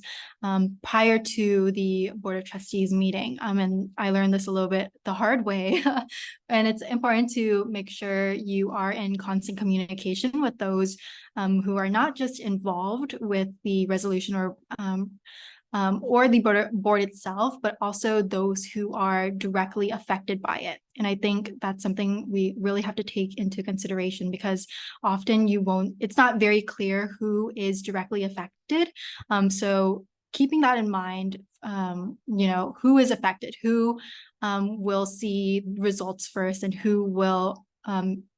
prior to the Board of Trustees meeting. And I learned this a little bit the hard way. And it's important to make sure you are in constant communication with those who are not just involved with the resolution or the board itself, but also those who are directly affected by it. And I think that's something we really have to take into consideration, because often it's not very clear who is directly affected. So keeping that in mind, who is affected, who will see results first, and who will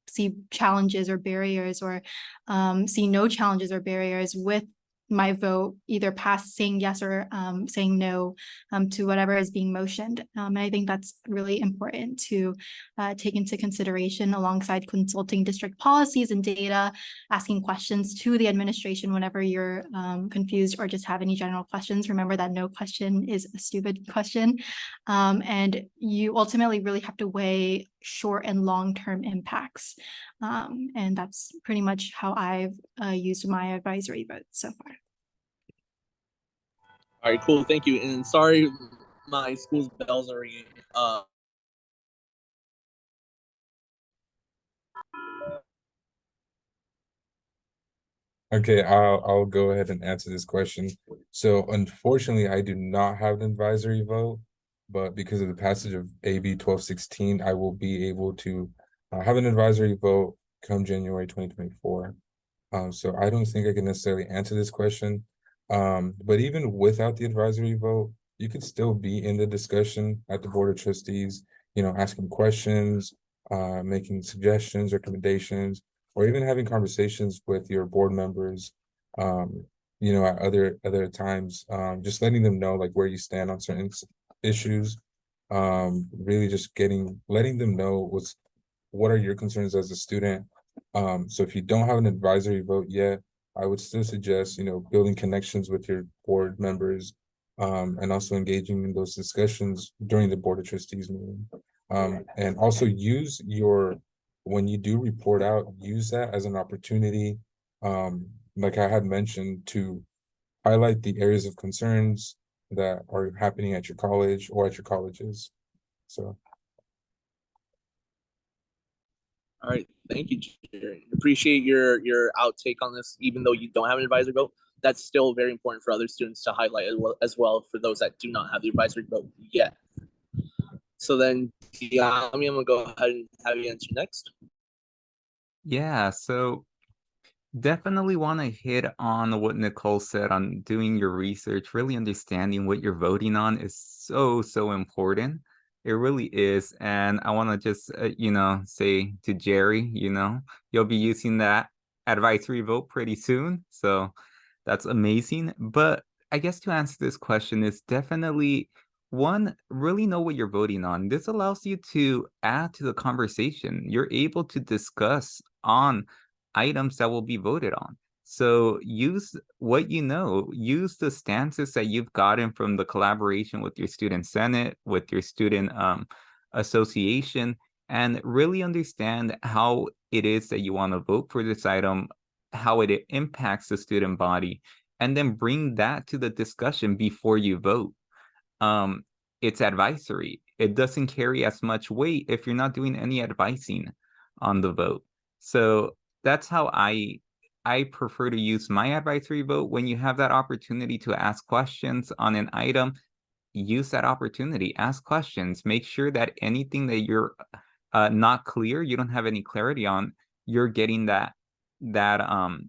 see challenges or barriers, or see no challenges or barriers with my vote, either saying yes or saying no to whatever is being motioned. And I think that's really important to take into consideration alongside consulting district policies and data, asking questions to the administration whenever you're confused or just have any general questions. Remember that no question is a stupid question. And you ultimately really have to weigh short and long-term impacts. And that's pretty much how I've used my advisory vote so far. All right, cool. Thank you. And sorry, my school's bells are ringing. Okay, I'll go ahead and answer this question. So unfortunately, I do not have an advisory vote, but because of the passage of AB 1216, I will be able to have an advisory vote come January 2024. So I don't think I can necessarily answer this question. But even without the advisory vote, you could still be in the discussion at the Board of Trustees, you know, asking questions, making suggestions, recommendations, or even having conversations with your board members, you know, at other times, just letting them know like where you stand on certain issues, really just letting them know what are your concerns as a student. So if you don't have an advisory vote yet, I would still suggest, you know, building connections with your board members, and also engaging in those discussions during the Board of Trustees meeting. And also when you do report out, use that as an opportunity, like I had mentioned, to highlight the areas of concerns that are happening at your college or at your colleges. So. All right, thank you, Jerry. Appreciate your outtake on this. Even though you don't have an advisory vote, that's still very important for other students to highlight as well for those that do not have the advisory vote yet. So then, Diami, I'm gonna go ahead and have you answer next. Yeah, so definitely want to hit on what Nicole said on doing your research. Really understanding what you're voting on is so important. It really is. And I want to just, you know, say to Jerry, you know, you'll be using that advisory vote pretty soon. So that's amazing. But I guess to answer this question is definitely one, really know what you're voting on. This allows you to add to the conversation. You're able to discuss on items that will be voted on. So use what you know, use the stances that you've gotten from the collaboration with your student senate, with your student association, and really understand how it is that you want to vote for this item, how it impacts the student body, and then bring that to the discussion before you vote. It's advisory. It doesn't carry as much weight if you're not doing any advising on the vote. So that's how I prefer to use my advisory vote. When you have that opportunity to ask questions on an item, use that opportunity, ask questions, make sure that anything that you're not clear, you don't have any clarity on, you're getting that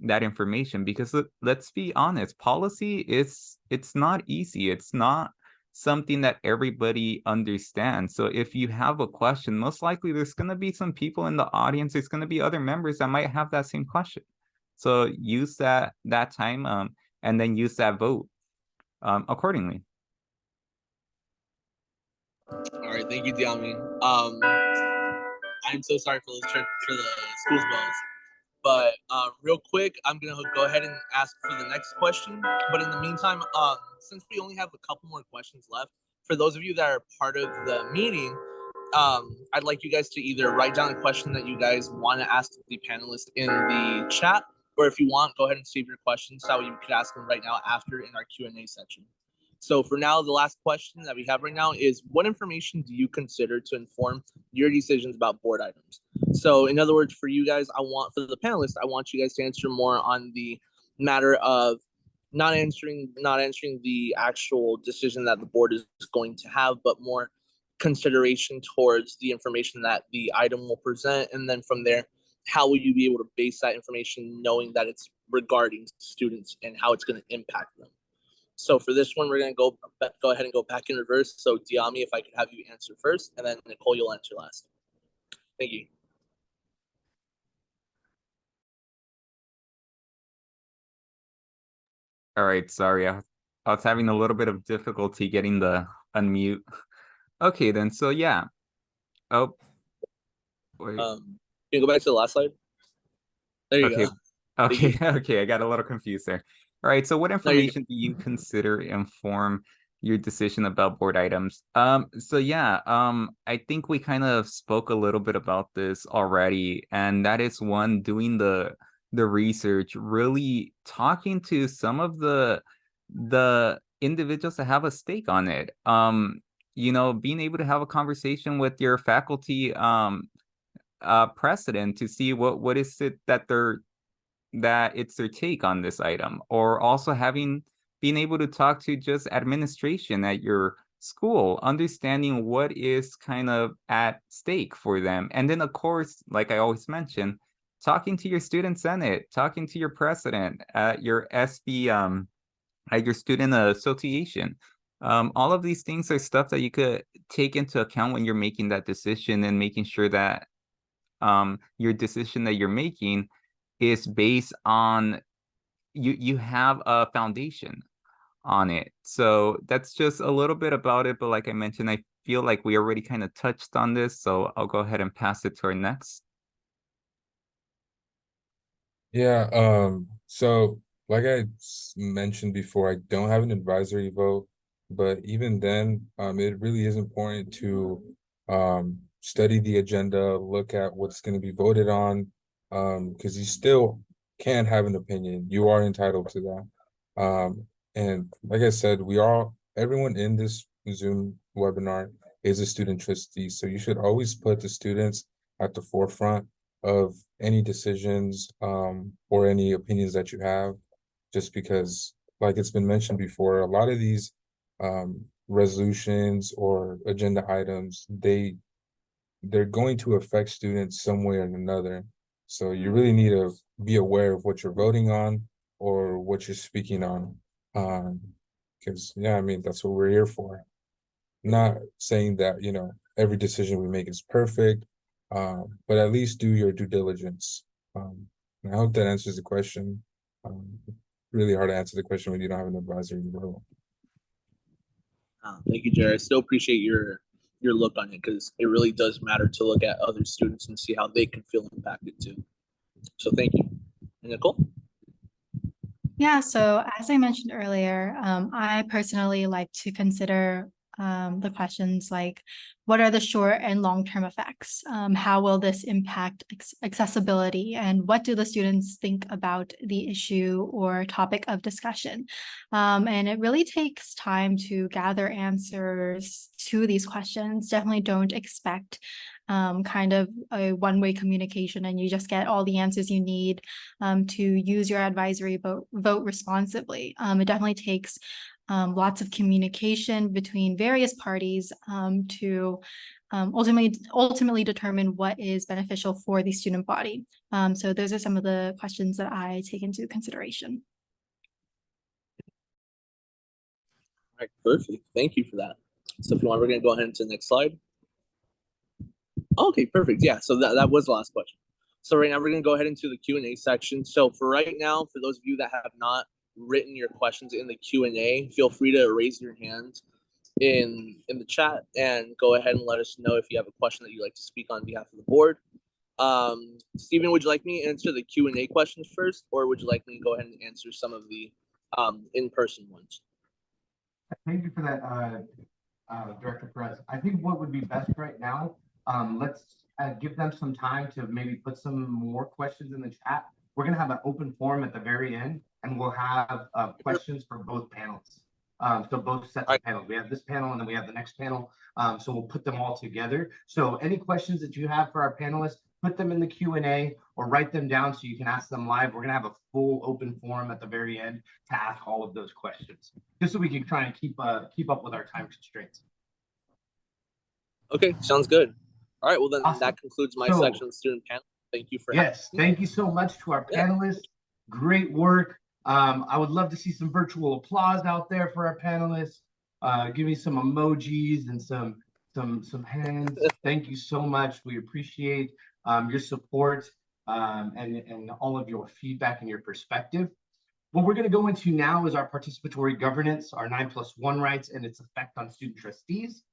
information. Because let's be honest, policy it's not easy. It's not something that everybody understands. So if you have a question, most likely there's going to be some people in the audience, there's going to be other members that might have that same question. So use that time and then use that vote accordingly. All right, thank you, Diami. I'm so sorry for the school's bells. But real quick, I'm gonna go ahead and ask for the next question. But in the meantime, since we only have a couple more questions left, for those of you that are part of the meeting, I'd like you guys to either write down a question that you guys want to ask the panelists in the chat, or if you want, go ahead and save your questions so you could ask them right now after in our Q&A section. So for now, the last question that we have right now is, what information do you consider to inform your decisions about board items? So in other words, for you guys, for the panelists, I want you guys to answer more on the matter of not answering the actual decision that the board is going to have, but more consideration towards the information that the item will present. And then from there, how will you be able to base that information knowing that it's regarding students and how it's going to impact them? So for this one, we're going to go ahead and go back in reverse. So Diami, if I could have you answer first, and then Nicole, you'll answer last. Thank you. All right, sorry, I was having a little bit of difficulty getting the unmute. Okay, then, so yeah. Oh, wait. Can you go back to the last slide? There you Okay, go. Thank you. okay, okay, I got a little confused there. All right, so what No, you're good. information do you consider inform your decision about board items? So yeah, I think we kind of spoke a little bit about this already, and that is one, doing the research, really talking to some of the individuals that have a stake on it. You know, being able to have a conversation with your faculty precedent to see what is it that it's their take on this item, or also being able to talk to just administration at your school, understanding what is kind of at stake for them. And then of course, like I always mention, talking to your student senate, talking to your president at your SB at your student association. All of these things are stuff that you could take into account when you're making that decision, and making sure that your decision that you're making is based on you have a foundation on it. So that's just a little bit about it. But like I mentioned, I feel like we already kind of touched on this, so I'll go ahead and pass it to our next. Yeah, so like I mentioned before, I don't have an advisory vote, but even then, it really is important to study the agenda, look at what's going to be voted on, because you still can have an opinion. You are entitled to that. And like I said, everyone in this Zoom webinar is a student trustee, so you should always put the students at the forefront of any decisions or any opinions that you have, just because, like it's been mentioned before, a lot of these resolutions or agenda items, they're going to affect students some way or another. So you really need to be aware of what you're voting on or what you're speaking on. Because yeah, I mean, that's what we're here for. Not saying that, you know, every decision we make is perfect, but at least do your due diligence. And I hope that answers the question. Really hard to answer the question when you don't have an advisory role. Thank you, Jared. I still appreciate your look on it, because it really does matter to look at other students and see how they can feel impacted too. So thank you. And Nicole? Yeah, so as I mentioned earlier, I personally like to consider the questions like, what are the short and long-term effects? How will this impact accessibility? And what do the students think about the issue or topic of discussion? And it really takes time to gather answers to these questions. Definitely don't expect kind of a one-way communication and you just get all the answers you need to use your advisory vote responsibly. It definitely takes lots of communication between various parties to ultimately determine what is beneficial for the student body. So those are some of the questions that I take into consideration. All right, perfect. Thank you for that. So if you want, we're going to go ahead into the next slide. Okay, perfect. Yeah, so that was the last question. So right now we're going to go ahead into the Q&A section. So for right now, for those of you that have not written your questions in the Q&A, feel free to raise your hand in the chat and go ahead and let us know if you have a question that you'd like to speak on behalf of the board. Stephen, would you like me to answer the Q&A questions first, or would you like me to go ahead and answer some of the in-person ones? Thank you for that, Director Perez. I think what would be best right now, let's give them some time to maybe put some more questions in the chat. We're going to have an open forum at the very end, and we'll have questions for both panels. So both sets of panels. We have this panel, and then we have the next panel. So we'll put them all together. So any questions that you have for our panelists, put them in the Q&A or write them down so you can ask them live. We're going to have a full open forum at the very end to ask all of those questions, just so we can try and keep up with our time constraints. Okay, sounds good. All right, well then Awesome. That concludes my section of the student panel. Thank you for having me. Thank you so much to our panelists. Great work. I would love to see some virtual applause out there for our panelists. Give me some emojis and some hands. Thank you so much. We appreciate your support and all of your feedback and your perspective. What we're going to go into now is our participatory governance, our 9+1 rights, and its effect on student trustees.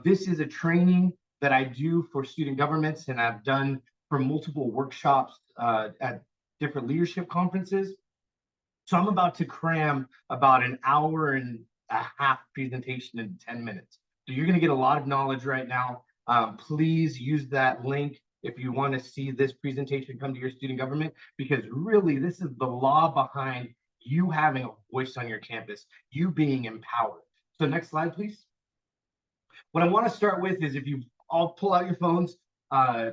This is a training that I do for student governments, and I've done for multiple workshops at different leadership conferences. So I'm about to cram about an hour and a half presentation in 10 minutes. So you're going to get a lot of knowledge right now. Please use that link if you want to see this presentation come to your student government, because really this is the law behind you having a voice on your campus, you being empowered. So next slide, please. What I want to start with is, if you all pull out your phones,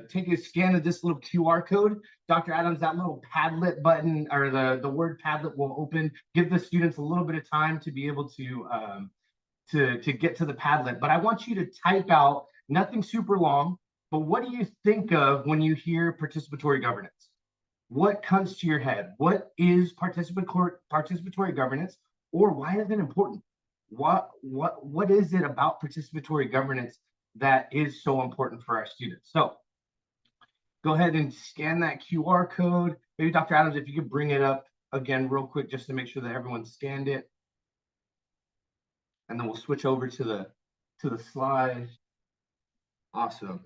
take a scan of this little QR code. Dr. Adams, that little Padlet button, or the word Padlet, will open. Give the students a little bit of time to be able to get to the Padlet. But I want you to type out, nothing super long, but what do you think of when you hear participatory governance? What comes to your head? What is participatory governance, or why is it important? What is it about participatory governance that is so important for our students? So go ahead and scan that QR code. Maybe Dr. Adams, if you could bring it up again real quick, just to make sure that everyone scanned it. And then we'll switch over to the slide. Awesome.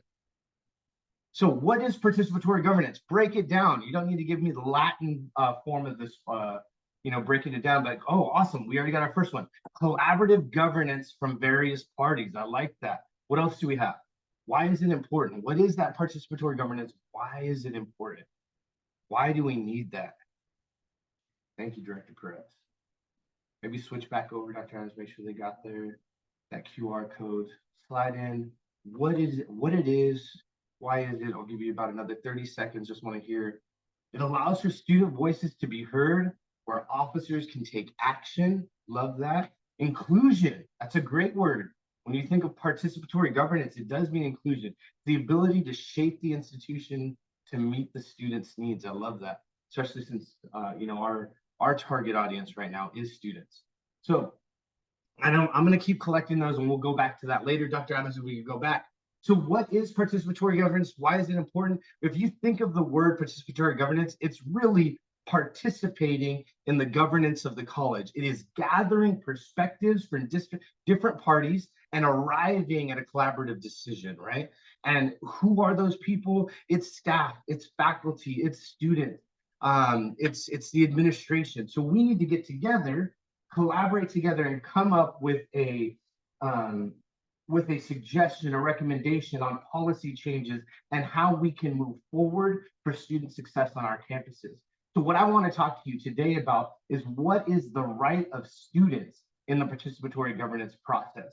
So what is participatory governance? Break it down. You don't need to give me the Latin form of this, breaking it down, but oh, awesome. We already got our first one. Collaborative governance from various parties. I like that. What else do we have? Why is it important? What is that participatory governance? Why is it important? Why do we need that? Thank you, Director Perez. Maybe switch back over, Dr. Adams, make sure they got there. That QR code, slide in. What it is, why is it? I'll give you about another 30 seconds. Just want to hear. It allows for student voices to be heard, where officers can take action. Love that. Inclusion, that's a great word. When you think of participatory governance, it does mean inclusion. The ability to shape the institution to meet the students' needs. I love that, especially since our target audience right now is students. So I'm going to keep collecting those, and we'll go back to that later. Dr. Adams, if we could go back. So what is participatory governance? Why is it important? If you think of the word participatory governance, it's really participating in the governance of the college. It is gathering perspectives from different parties and arriving at a collaborative decision, right? And who are those people? It's staff, it's faculty, it's students, it's the administration. So we need to get together, collaborate together, and come up with a suggestion, a recommendation on policy changes and how we can move forward for student success on our campuses. So what I want to talk to you today about is, what is the right of students in the participatory governance process?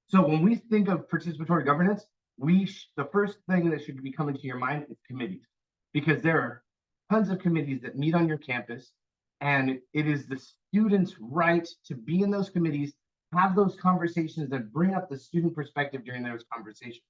So when we think of participatory governance, the first thing that should be coming to your mind is committees, because there are tons of committees that meet on your campus, and it is the students' right to be in those committees, have those conversations that bring up the student perspective during those conversations.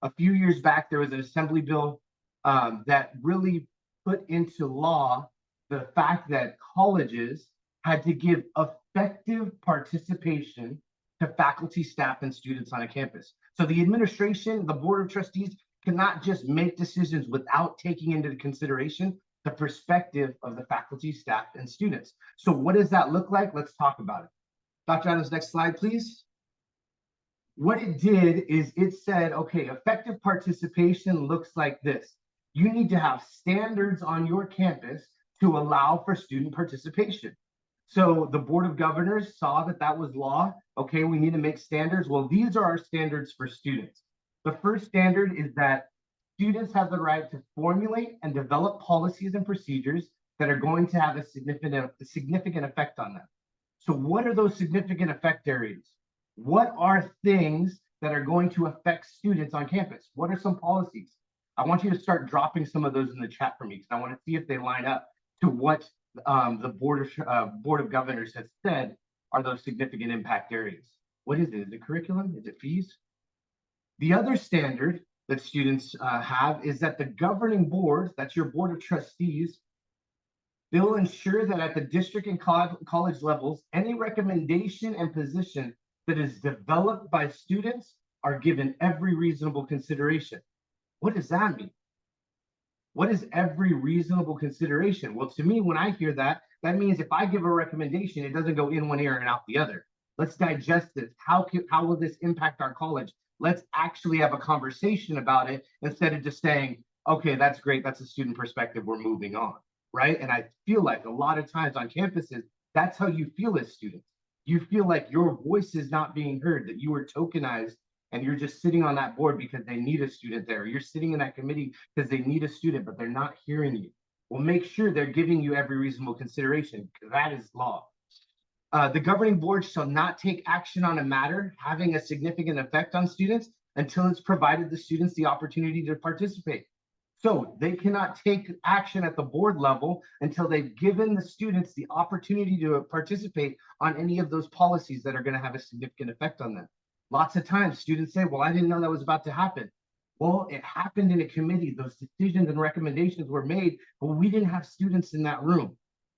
A few years back, there was an assembly bill that really put into law the fact that colleges had to give effective participation to faculty, staff, and students on a campus. So the administration, the board of trustees, cannot just make decisions without taking into consideration the perspective of the faculty, staff, and students. So what does that look like? Let's talk about it. Dr. Adams, next slide, please. What it did is it said, okay, effective participation looks like this. You need to have standards on your campus to allow for student participation. So the Board of Governors saw that that was law. Okay, we need to make standards. Well, these are our standards for students. The first standard is that students have the right to formulate and develop policies and procedures that are going to have a significant effect on them. So what are those significant effect areas? What are things that are going to affect students on campus? What are some policies? I want you to start dropping some of those in the chat for me, because I want to see if they line up to what the Board of Governors has said are those significant impact areas. What is it? Is it curriculum? Is it fees? The other standard that students have is that the governing board, that's your board of trustees, they'll ensure that at the district and college levels, any recommendation and position that is developed by students are given every reasonable consideration. What does that mean? What is every reasonable consideration? Well, to me, when I hear that, That means if I give a recommendation, it doesn't go in one ear and out the other. Let's digest this. How will this impact our college? Let's actually have a conversation about it instead of just saying, okay, that's great. That's a student perspective. We're moving on, right? And I feel like a lot of times on campuses, that's how you feel as students. You feel like your voice is not being heard, that you are tokenized and you're just sitting on that board because they need a student there. You're sitting in that committee because they need a student, but they're not hearing you. Well, make sure they're giving you every reasonable consideration, because that is law. The governing board shall not take action on a matter having a significant effect on students until it's provided the students the opportunity to participate. So they cannot take action at the board level until they've given the students the opportunity to participate on any of those policies that are going to have a significant effect on them. Lots of times students say, well, I didn't know that was about to happen. Well, it happened in a committee. Those decisions and recommendations were made, but we didn't have students in that room.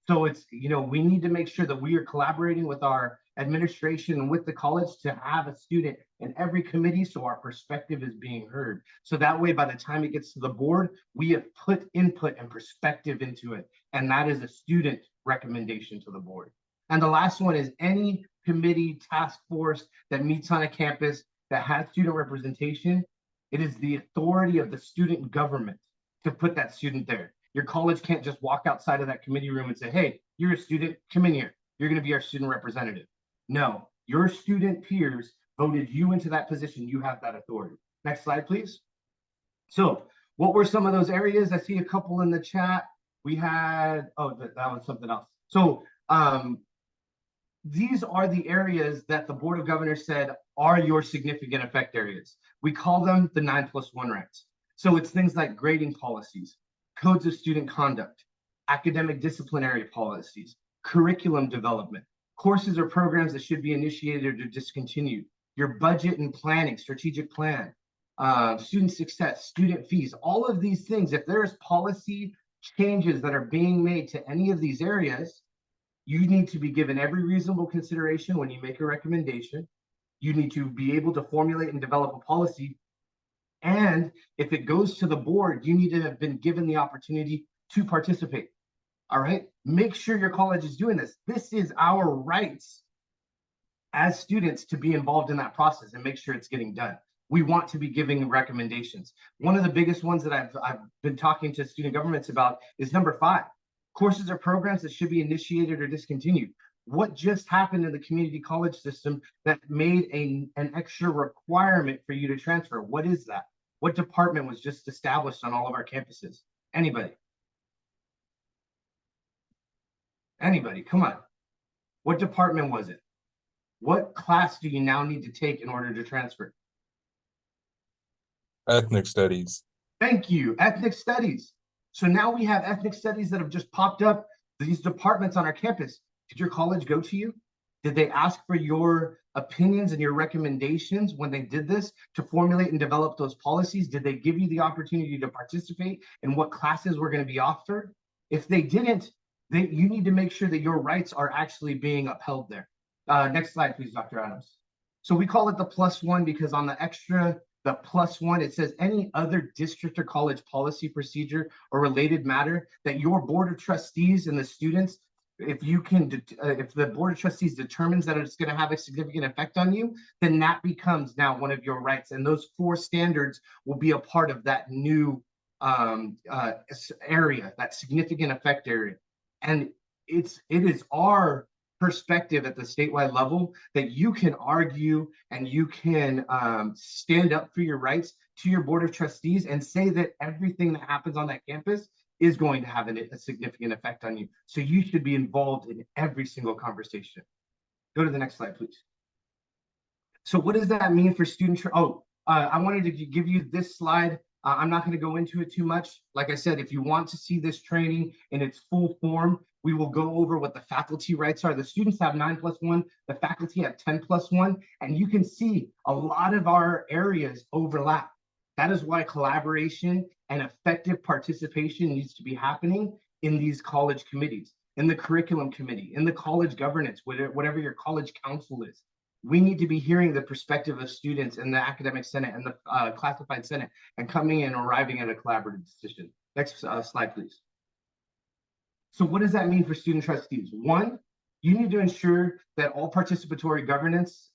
So it's, we need to make sure that we are collaborating with our administration and with the college to have a student in every committee so our perspective is being heard. So that way, by the time it gets to the board, we have put input and perspective into it. And that is a student recommendation to the board. And the last one is any committee, task force that meets on a campus that has student representation, it is the authority of the student government to put that student there. Your college can't just walk outside of that committee room and say, hey, you're a student, come in here. You're going to be our student representative. No, your student peers voted you into that position. You have that authority. Next slide, please. So what were some of those areas? I see a couple in the chat. We had, that was something else. So these are the areas that the Board of Governors said are your significant effect areas. We call them the 9+1 rights. So it's things like grading policies, codes of student conduct, academic disciplinary policies, curriculum development, courses or programs that should be initiated or discontinued, your budget and planning, strategic plan, student success, student fees, all of these things. If there's policy changes that are being made to any of these areas, you need to be given every reasonable consideration when you make a recommendation. You need to be able to formulate and develop a policy. And if it goes to the board, you need to have been given the opportunity to participate. All right. Make sure your college is doing this. This is our rights as students to be involved in that process and make sure it's getting done. We want to be giving recommendations. One of the biggest ones that I've been talking to student governments about is number 5, courses or programs that should be initiated or discontinued. What just happened in the community college system that made an extra requirement for you to transfer? What is that? What department was just established on all of our campuses? Anybody? Anybody? Come on. What department was it? What class do you now need to take in order to transfer? Ethnic studies. Thank you. Ethnic studies. So now we have ethnic studies that have just popped up, these departments on our campus. Did your college go to you? Did they ask for your opinions and your recommendations when they did this to formulate and develop those policies? Did they give you the opportunity to participate in what classes were going to be offered? If they didn't, you need to make sure that your rights are actually being upheld there. Next slide, please, Dr. Adams. So we call it the +1 because on the +1, it says any other district or college policy, procedure, or related matter that your board of trustees and the students, if the board of trustees determines that it's going to have a significant effect on you, then that becomes now one of your rights. And those 4 standards will be a part of that new area, that significant effect area. And it is our perspective at the statewide level that you can argue and you can stand up for your rights to your board of trustees and say that everything that happens on that campus is going to have a significant effect on you. So you should be involved in every single conversation. Go to the next slide, please. So what does that mean for student? I wanted to give you this slide. I'm not going to go into it too much. Like I said, if you want to see this training in its full form, we will go over what the faculty rights are. The students have 9+1, the faculty have 10+1, and you can see a lot of our areas overlap. That is why collaboration and effective participation needs to be happening in these college committees, in the curriculum committee, in the college governance, whatever your college council is. We need to be hearing the perspective of students in the academic senate and the classified senate and coming in and arriving at a collaborative decision. Next slide, please. So what does that mean for student trustees? One, you need to ensure that all participatory governance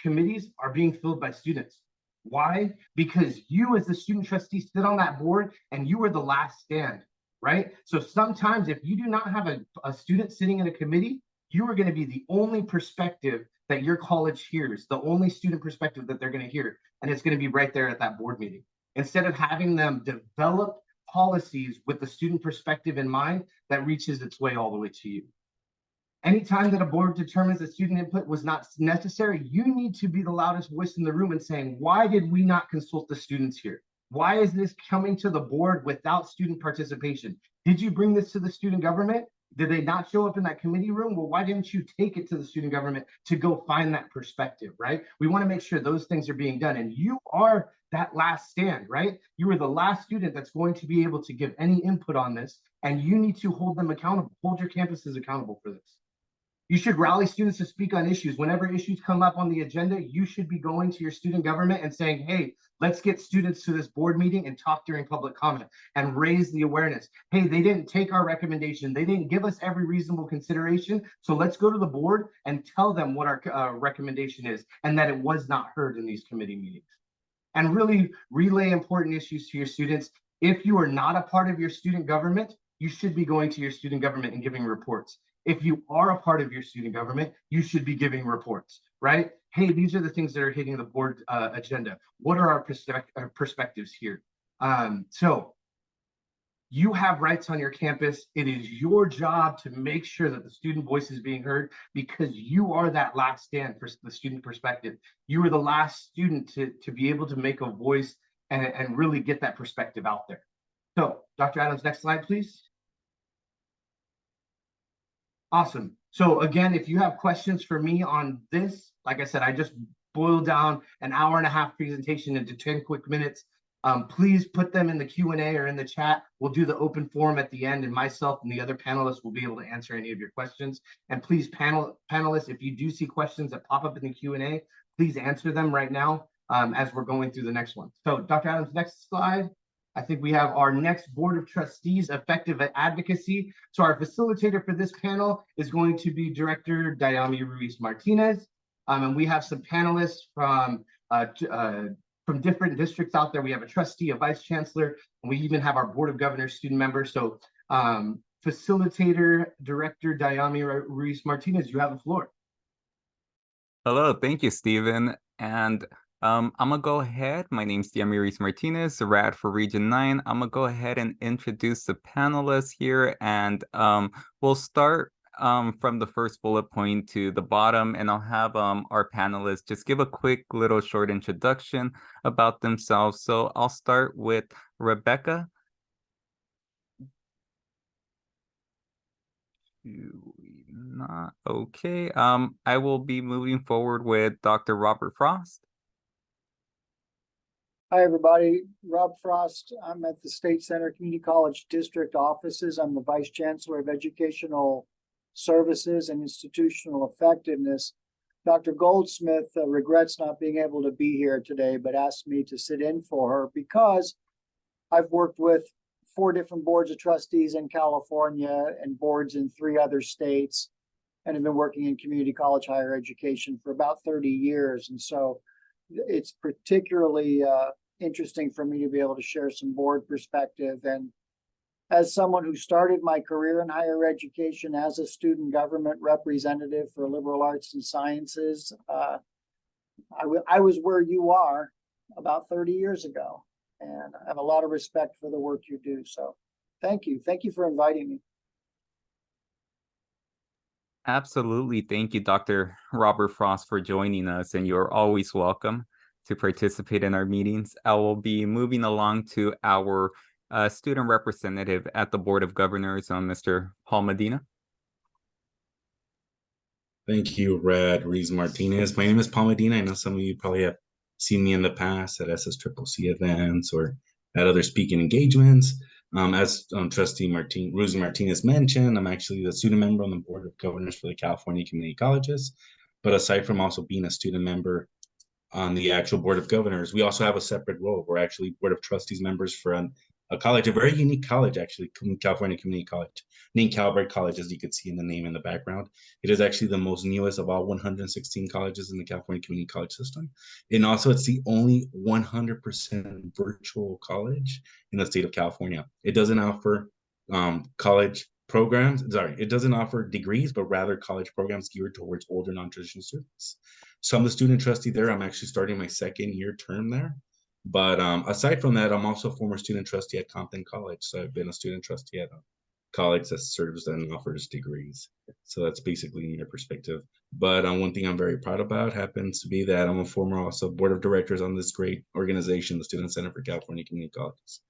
committees are being filled by students. Why? Because you as the student trustee sit on that board and you are the last stand, right? So sometimes if you do not have a student sitting in a committee, you are going to be the only perspective that your college hears, the only student perspective that they're going to hear. And it's going to be right there at that board meeting. Instead of having them develop policies with the student perspective in mind, that reaches its way all the way to you. Anytime that a board determines that student input was not necessary, you need to be the loudest voice in the room and saying, why did we not consult the students here? Why is this coming to the board without student participation? Did you bring this to the student government? Did they not show up in that committee room? Well, why didn't you take it to the student government to go find that perspective, right? We want to make sure those things are being done. And you are that last stand, right? You are the last student that's going to be able to give any input on this. And you need to hold them accountable, hold your campuses accountable for this. You should rally students to speak on issues. Whenever issues come up on the agenda, you should be going to your student government and saying, hey, let's get students to this board meeting and talk during public comment and raise the awareness. Hey, they didn't take our recommendation. They didn't give us every reasonable consideration. So let's go to the board and tell them what our recommendation is and that it was not heard in these committee meetings. And really relay important issues to your students. If you are not a part of your student government, you should be going to your student government and giving reports. If you are a part of your student government, you should be giving reports, right? Hey, these are the things that are hitting the board agenda. What are our perspectives here? So you have rights on your campus. It is your job to make sure that the student voice is being heard because you are that last stand for the student perspective. You are the last student to be able to make a voice and really get that perspective out there. So Dr. Adams, next slide, please. Awesome. So again, if you have questions for me on this, like I said, I just boiled down an hour-and-a-half presentation into 10 quick minutes. Please put them in the Q&A or in the chat. We'll do the open forum at the end, and myself and the other panelists will be able to answer any of your questions. And please, panelists, if you do see questions that pop up in the Q&A, please answer them right now as we're going through the next one. So Dr. Adams, next slide. I think we have our next Board of Trustees effective advocacy. So our facilitator for this panel is going to be Director Dayami Ruiz Martinez. And we have some panelists from different districts out there. We have a trustee, a vice chancellor, and we even have our Board of Governors student members. So facilitator, Director Dayami Ruiz Martinez, you have the floor. Hello, thank you, Stephen. And I'm gonna go ahead. My name's Dayami Ruiz Martinez, RAD for Region 9. I'm gonna go ahead and introduce the panelists here, and we'll start from the first bullet point to the bottom, and I'll have our panelists just give a quick little short introduction about themselves. So I'll start with Rebecca. Not okay. I will be moving forward with Dr. Robert Frost. Hi, everybody. Rob Frost. I'm at the State Center Community College District offices. I'm the Vice Chancellor of Educational Services and Institutional Effectiveness. Dr. Goldsmith regrets not being able to be here today, but asked me to sit in for her because I've worked with 4 different boards of trustees in California and boards in 3 other states, and have been working in community college higher education for about 30 years. And so it's particularly interesting for me to be able to share some board perspective. And as someone who started my career in higher education as a student government representative for liberal arts and sciences, I was where you are about 30 years ago. And I have a lot of respect for the work you do. So thank you. Thank you for inviting me. Absolutely. Thank you, Dr. Robert Frost, for joining us, and you're always welcome to participate in our meetings. I will be moving along to our student representative at the Board of Governors, Mr. Paul Medina. Thank you, Rad Ruiz Martinez. My name is Paul Medina. I know some of you probably have seen me in the past at SSCCC events or at other speaking engagements. As Trustee Ruiz Martinez mentioned, I'm actually the student member on the Board of Governors for the California Community Colleges. But aside from also being a student member on the actual Board of Governors, we also have a separate role. We're actually Board of Trustees members for college, a very unique college, actually, California Community College, named Calvert College, as you could see in the name in the background. It is actually the most newest of all 116 colleges in the California Community College system. And also, it's the only 100% virtual college in the state of California. It doesn't offer college programs. Sorry, it doesn't offer degrees, but rather college programs geared towards older non-traditional students. So I'm the student trustee there. I'm actually starting my second year term there. But aside from that, I'm also a former student trustee at Compton College. So I've been a student trustee at a college that serves and offers degrees. So that's basically my perspective. But one thing I'm very proud about happens to be that I'm a former also board of directors on this great organization, the Student Center for California Community Colleges.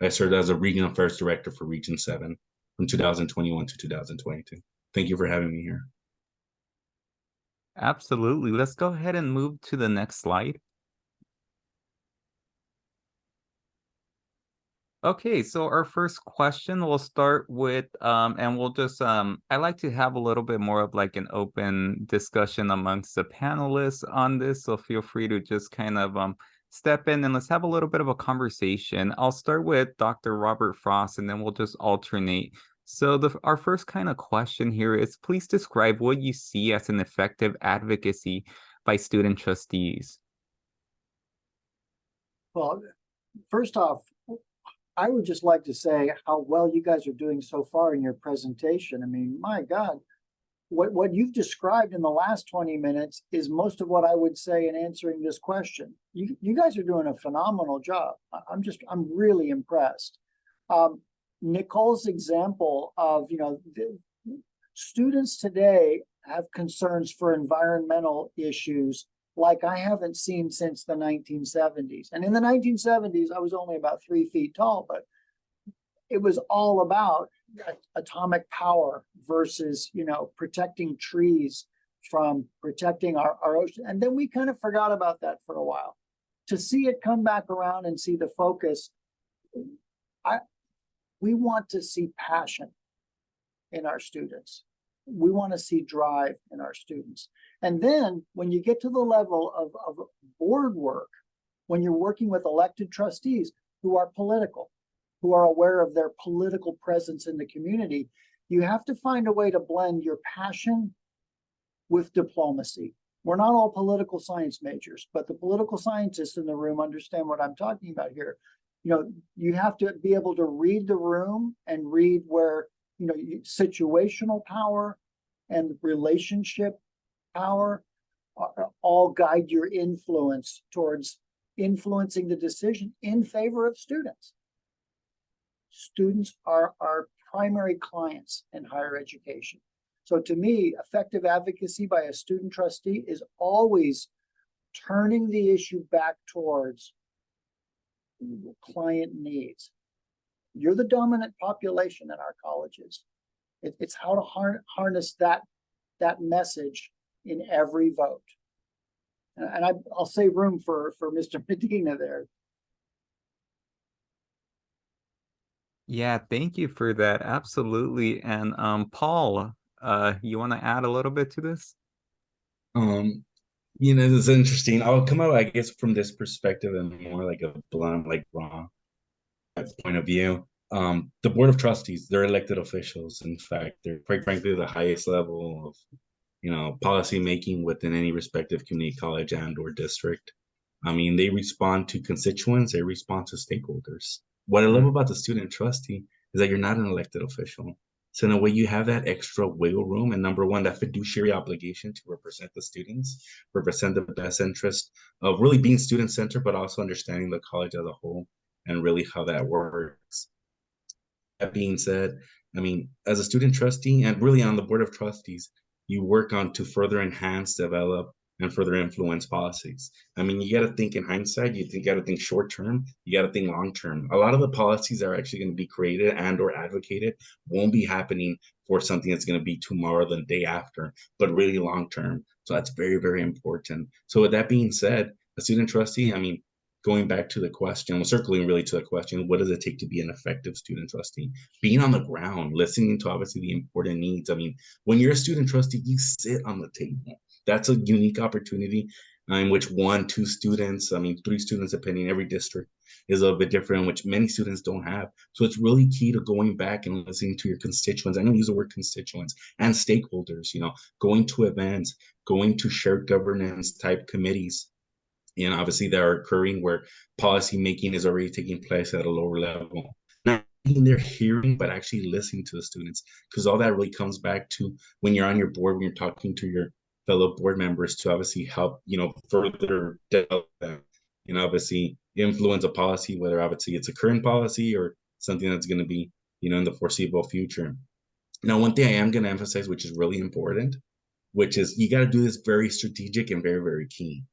I served as a regional affairs director for Region 7 from 2021 to 2022. Thank you for having me here. Absolutely. Let's go ahead and move to the next slide. Okay, so our first question, we'll start with, and we'll just, I like to have a little bit more of like an open discussion amongst the panelists on this, so feel free to just kind of step in and let's have a little bit of a conversation. I'll start with Dr. Robert Frost, and then we'll just alternate. So our first kind of question here is, please describe what you see as an effective advocacy by student trustees. Well, first off, I would just like to say how well you guys are doing so far in your presentation. I mean, my God, what you've described in the last 20 minutes is most of what I would say in answering this question. You guys are doing a phenomenal job. I'm really impressed. Nicole's example of, students today have concerns for environmental issues like I haven't seen since the 1970s. And in the 1970s, I was only about 3 feet tall, but it was all about atomic power versus, protecting trees from protecting our ocean. And then we kind of forgot about that for a while. To see it come back around and see the focus, we want to see passion in our students. We want to see drive in our students. And then when you get to the level of board work, when you're working with elected trustees who are political, who are aware of their political presence in the community, you have to find a way to blend your passion with diplomacy. We're not all political science majors, but the political scientists in the room understand what I'm talking about here. You have to be able to read the room and read where situational power and relationship power all guide your influence towards influencing the decision in favor of students. Students are our primary clients in higher education. So to me, effective advocacy by a student trustee is always turning the issue back towards client needs. You're the dominant population in our colleges. It's how to harness that message in every vote. And I'll save room for Mr. Medina there. Yeah, thank you for that. Absolutely. And Paul, you want to add a little bit to this? It's interesting. I'll come out, I guess, from this perspective and more like a blunt, like raw point of view. The board of trustees, they're elected officials. In fact, they're quite frankly the highest level of policy making within any respective community college and or district. I mean, they respond to constituents, they respond to stakeholders. What I love about the student trustee is that you're not an elected official. So in a way, you have that extra wiggle room, and number one, that fiduciary obligation to represent the students, represent the best interest of really being student-centered, but also understanding the college as a whole and really how that works. That being said, I mean, as a student trustee and really on the board of trustees, you work on to further enhance, develop, and further influence policies. I mean, you got to think in hindsight, you got to think short term, you got to think long term. A lot of the policies that are actually going to be created and or advocated won't be happening for something that's going to be tomorrow, the day after, but really long term. So that's very, very important. So with that being said, a student trustee, I mean, going back to the question, circling really to the question, what does it take to be an effective student trustee? Being on the ground, listening to obviously the important needs. I mean, when you're a student trustee, you sit on the table. That's a unique opportunity in which 1, 2 students, I mean, 3 students, depending every district, is a little bit different, which many students don't have. So it's really key to going back and listening to your constituents. I don't use the word constituents and stakeholders, going to events, going to shared governance type committees, and obviously that are occurring where policy making is already taking place at a lower level. Not in their hearing, but actually listening to the students, because all that really comes back to when you're on your board, when you're talking to your fellow board members to obviously help, further develop them, obviously influence a policy, whether obviously it's a current policy or something that's going to be, in the foreseeable future. Now, one thing I am going to emphasize, which is really important, which is you got to do this very strategic and very, very key.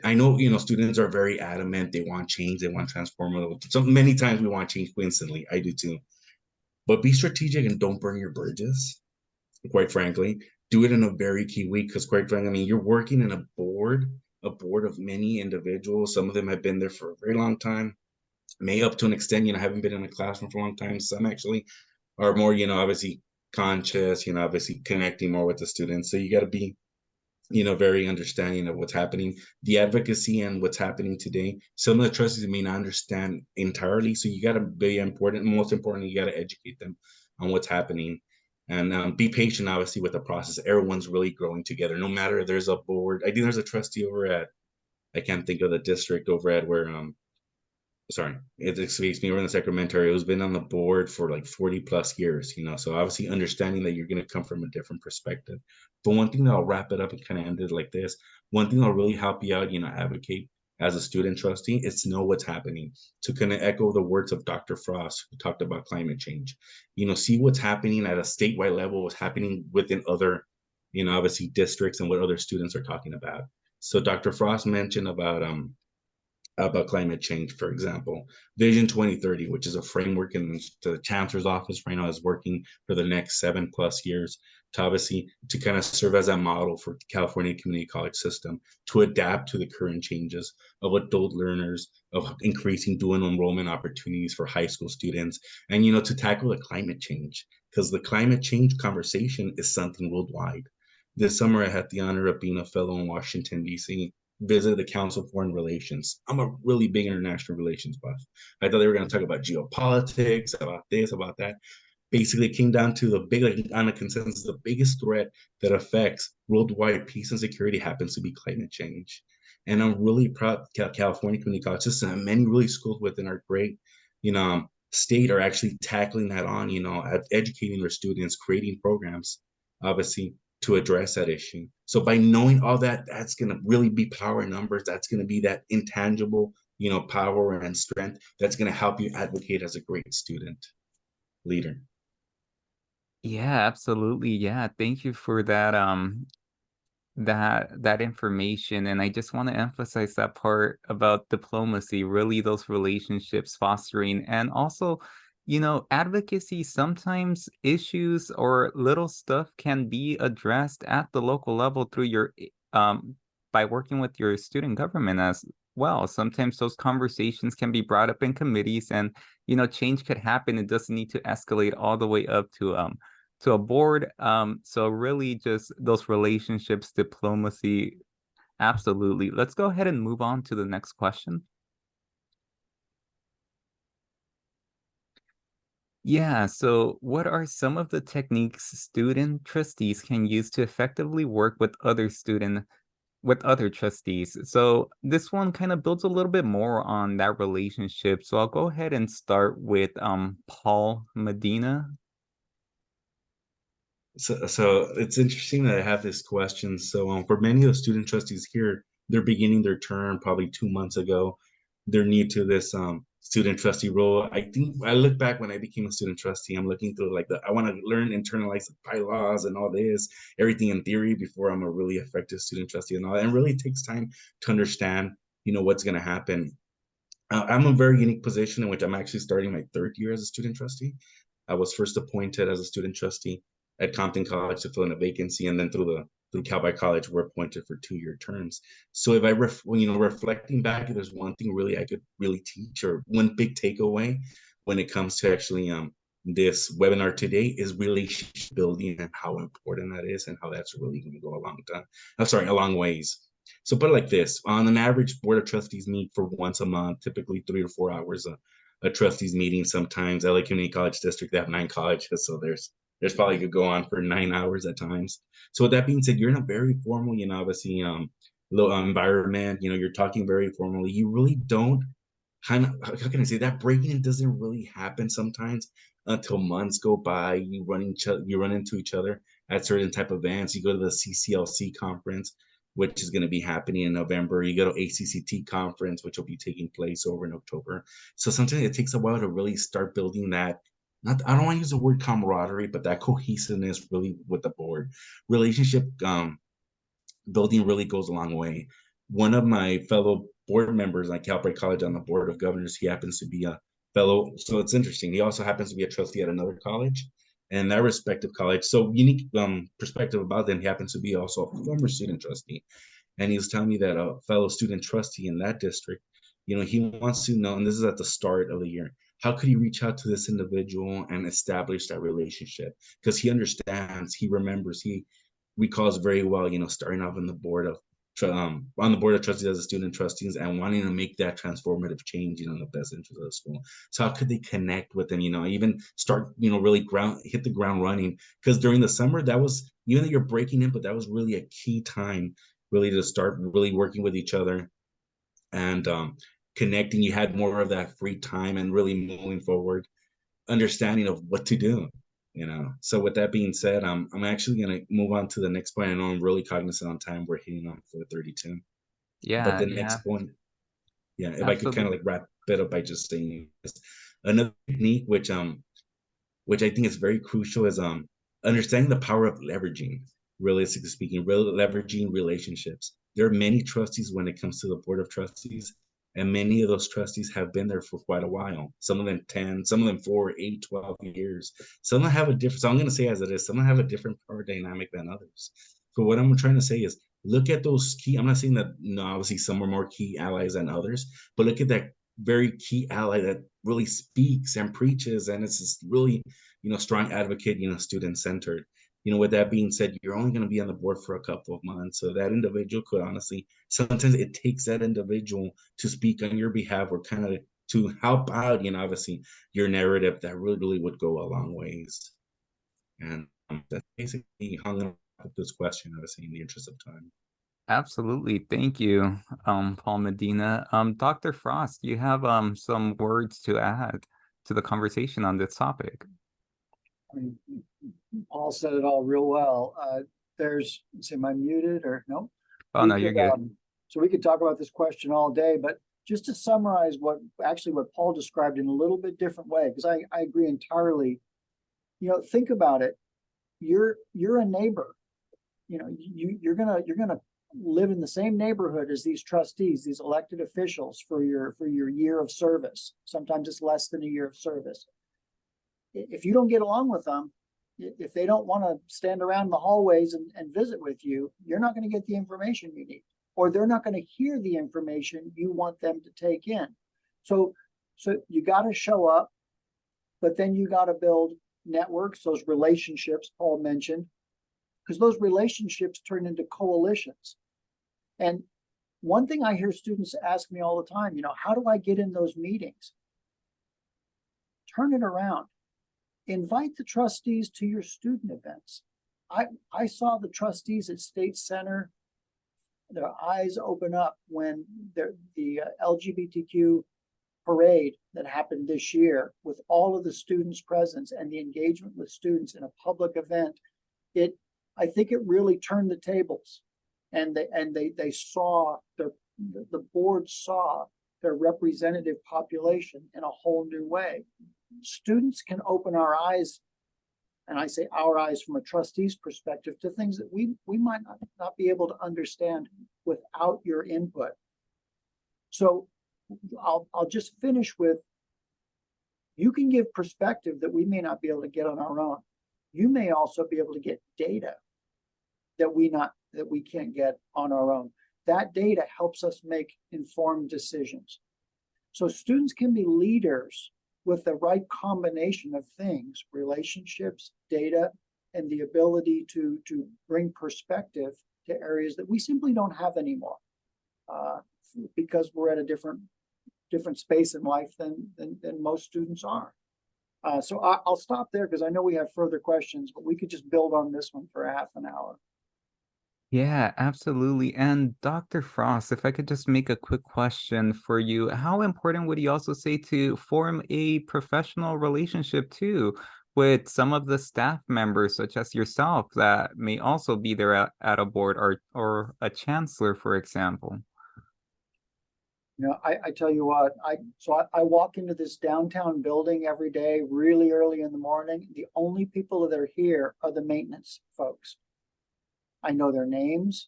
I know, students are very adamant. They want change. They want transformative. So many times we want change instantly. I do too. But be strategic and don't burn your bridges. Quite frankly, do it in a very key week, because quite frankly, I mean, you're working in a board of many individuals. Some of them have been there for a very long time, may up to an extent, haven't been in a classroom for a long time. Some actually are more, obviously conscious, obviously connecting more with the students. So you got to be, very understanding of what's happening, the advocacy and what's happening today. Some of the trustees may not understand entirely. So you got to be important. Most importantly, you got to educate them on what's happening, and be patient, obviously, with the process. Everyone's really growing together. No matter there's a board. I think there's a trustee over at, I can't think of the district over at where, sorry, it escapes me, we're in the Sacramento area, who's been on the board for like 40 plus years, so obviously understanding that you're going to come from a different perspective. But one thing that I'll wrap it up and kind of end it like this, one thing that'll really help you out, advocate as a student trustee, is to know what's happening. To kind of echo the words of Dr. Frost, who talked about climate change, see what's happening at a statewide level, what's happening within other, obviously districts, and what other students are talking about. So Dr. Frost mentioned about climate change, for example, Vision 2030, which is a framework in the chancellor's office right now is working for the next 7+ years to obviously to kind of serve as a model for California community college system to adapt to the current changes of adult learners, of increasing dual enrollment opportunities for high school students, and to tackle the climate change, because the climate change conversation is something worldwide. This summer, I had the honor of being a fellow in Washington, D.C., visited the Council of Foreign Relations. I'm a really big international relations buff. I thought they were going to talk about geopolitics, about this, about that. Basically, it came down to the big, like, on a consensus, the biggest threat that affects worldwide peace and security happens to be climate change. And I'm really proud California Community College System and many really schools within our great, state are actually tackling that on, educating their students, creating programs, obviously, to address that issue. So by knowing all that, that's going to really be power in numbers. That's going to be that intangible, power and strength that's going to help you advocate as a great student leader. Yeah, absolutely. Yeah, thank you for that that information. And I just want to emphasize that part about diplomacy, really those relationships fostering, and also, advocacy. Sometimes issues or little stuff can be addressed at the local level through your by working with your student government as well. Sometimes those conversations can be brought up in committees, and change could happen. It doesn't need to escalate all the way up to a board. So really just those relationships, diplomacy. Absolutely. Let's go ahead and move on to the next question. Yeah, so what are some of the techniques student trustees can use to effectively work with other trustees? So this one kind of builds a little bit more on that relationship. So I'll go ahead and start with Paul Medina. So it's interesting that I have this question. So for many of the student trustees here, they're beginning their term probably 2 months ago. They're new to this student trustee role. I think I look back when I became a student trustee, I'm looking through like I want to learn, internalize the bylaws and all this, everything in theory before I'm a really effective student trustee and all that. And really takes time to understand, what's going to happen. I'm a very unique position in which I'm actually starting my 3rd year as a student trustee. I was first appointed as a student trustee at Compton College to fill in a vacancy, and then through Cal Poly College, we're appointed for 2-year terms. So if I, reflecting back, there's one thing really I could really teach, or one big takeaway when it comes to actually this webinar today, is relationship building and how important that is, and how that's really going to go a long ways. So put it like this: on an average, board of trustees meet for once a month, typically 3 to 4 hours a trustees meeting. Sometimes LA Community College District, they have 9 colleges, so there's probably could go on for 9 hours at times. So with that being said, you're in a very formal, obviously low environment. You're talking very formally. You really don't kind of, how can I say, that breaking in doesn't really happen sometimes until months go by. You run into each other at certain type of events. You go to the CCLC conference, which is going to be happening in November. You go to ACCT conference, which will be taking place over in October. So sometimes it takes a while to really start building that, I don't want to use the word camaraderie, but that cohesiveness really with the board. Relationship building really goes a long way. One of my fellow board members at Calvary College on the board of governors, he happens to be a fellow. So it's interesting. He also happens to be a trustee at another college and that respective college. So unique perspective about them. He happens to be also a former student trustee. And he was telling me that a fellow student trustee in that district, he wants to know, and this is at the start of the year, how could he reach out to this individual and establish that relationship? Because he understands, he remembers, he recalls very well, starting off on the board of trustees as a student trustees and wanting to make that transformative change, in the best interest of the school. So how could they connect with them, even start, really hit the ground running? Because during the summer, that was, even though you're breaking in, but that was really a key time really to start really working with each other and connecting. You had more of that free time and really moving forward, understanding of what to do. So with that being said, I'm actually going to move on to the next point. I know I'm really cognizant on time. We're hitting on 4:32. But the next point, if I could kind of like wrap it up by just saying this. Another technique, which I think is very crucial, is understanding the power of leveraging, realistically speaking, leveraging relationships. There are many trustees when it comes to the board of trustees, and many of those trustees have been there for quite a while. Some of them 10, some of them 4, 8, 12 years. Some of them have a different, so I'm going to say as it is, some of them have a different power dynamic than others. So what I'm trying to say is look at those key, I'm not saying that, obviously some are more key allies than others, but look at that very key ally that really speaks and preaches, and it's this really, strong advocate, student-centered. With that being said, you're only going to be on the board for a couple of months. So that individual could honestly, sometimes it takes that individual to speak on your behalf or kind of to help out, obviously your narrative. That really would go a long ways. And that's basically how I'm going to put this question, obviously, in the interest of time. Absolutely. Thank you, Paul Medina. Dr. Frost, you have some words to add to the conversation on this topic. I mean, Paul said it all real well. Am I muted or no? Oh, no, you're good. So we could talk about this question all day, but just to summarize what Paul described in a little bit different way, because I agree entirely. Think about it. You're a neighbor. You're gonna live in the same neighborhood as these trustees, these elected officials for your year of service. Sometimes it's less than a year of service. If you don't get along with them, if they don't want to stand around the hallways and visit with you, you're not going to get the information you need, or they're not going to hear the information you want them to take in. So you got to show up, but then you got to build networks, those relationships Paul mentioned, because those relationships turn into coalitions. And one thing I hear students ask me all the time, how do I get in those meetings? Turn it around. Invite the trustees to your student events. I saw the trustees at State Center, their eyes open up when the LGBTQ parade that happened this year, with all of the students' presence and the engagement with students in a public event. I think it really turned the tables, and they saw the board saw their representative population in a whole new way. Students can open our eyes, and I say our eyes from a trustee's perspective, to things that we might not be able to understand without your input. So I'll just finish with, you can give perspective that we may not be able to get on our own. You may also be able to get data that we can't get on our own. That data helps us make informed decisions. So students can be leaders with the right combination of things: relationships, data, and the ability to bring perspective to areas that we simply don't have anymore. Because we're at a different space in life than most students are. So I'll stop there because I know we have further questions, but we could just build on this one for a half an hour. Yeah, absolutely. And Dr. Frost, if I could just make a quick question for you, how important would you also say to form a professional relationship too with some of the staff members, such as yourself, that may also be there at a board or a chancellor, for example? You know, I tell you what, I walk into this downtown building every day, really early in the morning. The only people that are here are the maintenance folks. I know their names.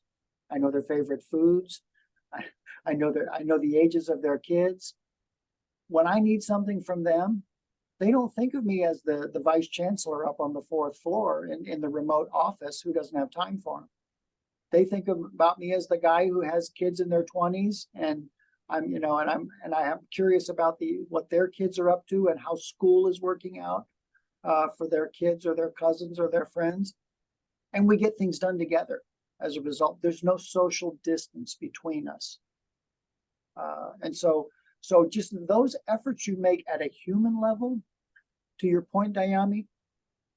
I know their favorite foods. I know the ages of their kids. When I need something from them, they don't think of me as the vice chancellor up on the 4th floor in the remote office who doesn't have time for them. They think about me as the guy who has kids in their 20s, and I am curious about what their kids are up to and how school is working out for their kids or their cousins or their friends. And we get things done together as a result. There's no social distance between us. And so just those efforts you make at a human level, to your point, Dayami,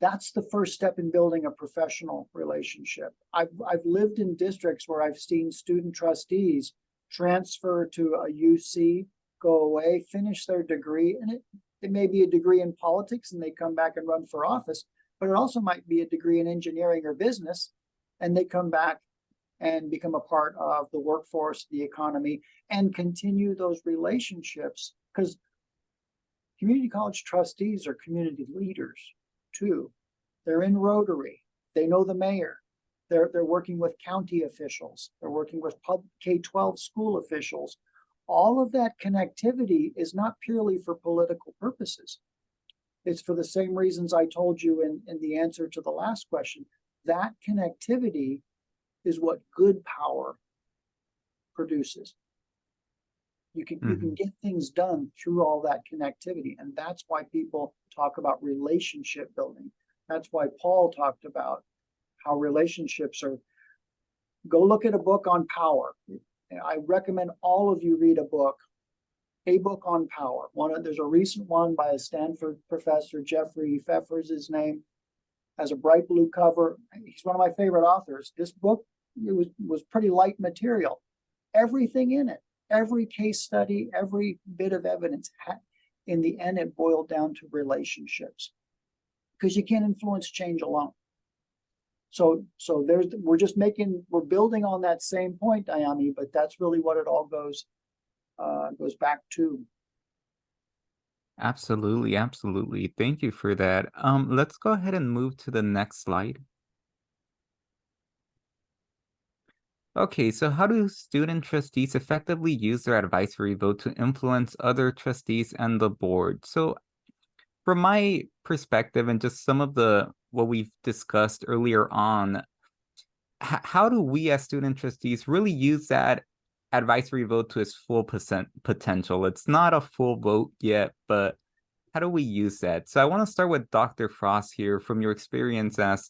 that's the first step in building a professional relationship. I've lived in districts where I've seen student trustees transfer to a UC, go away, finish their degree, and it may be a degree in politics and they come back and run for office, but it also might be a degree in engineering or business, and they come back and become a part of the workforce, the economy, and continue those relationships, because community college trustees are community leaders too. They're in Rotary, they know the mayor, they're working with county officials, they're working with K-12 school officials. All of that connectivity is not purely for political purposes. It's for the same reasons I told you in the answer to the last question. That connectivity is what good power produces. You can get things done through all that connectivity. And that's why people talk about relationship building. That's why Paul talked about how relationships are. Go look at a book on power. I recommend all of you read a book on power. There's a recent one by a Stanford professor, Jeffrey Pfeffer is his name, has a bright blue cover. He's one of my favorite authors. This book, it was pretty light material. Everything in it, every case study, every bit of evidence, in the end, it boiled down to relationships, because you can't influence change alone. So we're building on that same point, Dayami, but that's really what it all goes back to. Absolutely, absolutely. Thank you for that. Let's go ahead and move to the next slide. Okay, so how do student trustees effectively use their advisory vote to influence other trustees and the board? So from my perspective and just some of what we've discussed earlier on, how do we as student trustees really use that advisory vote to its full potential? It's not a full vote yet, but how do we use that? So I want to start with Dr. Frost here. From your experience as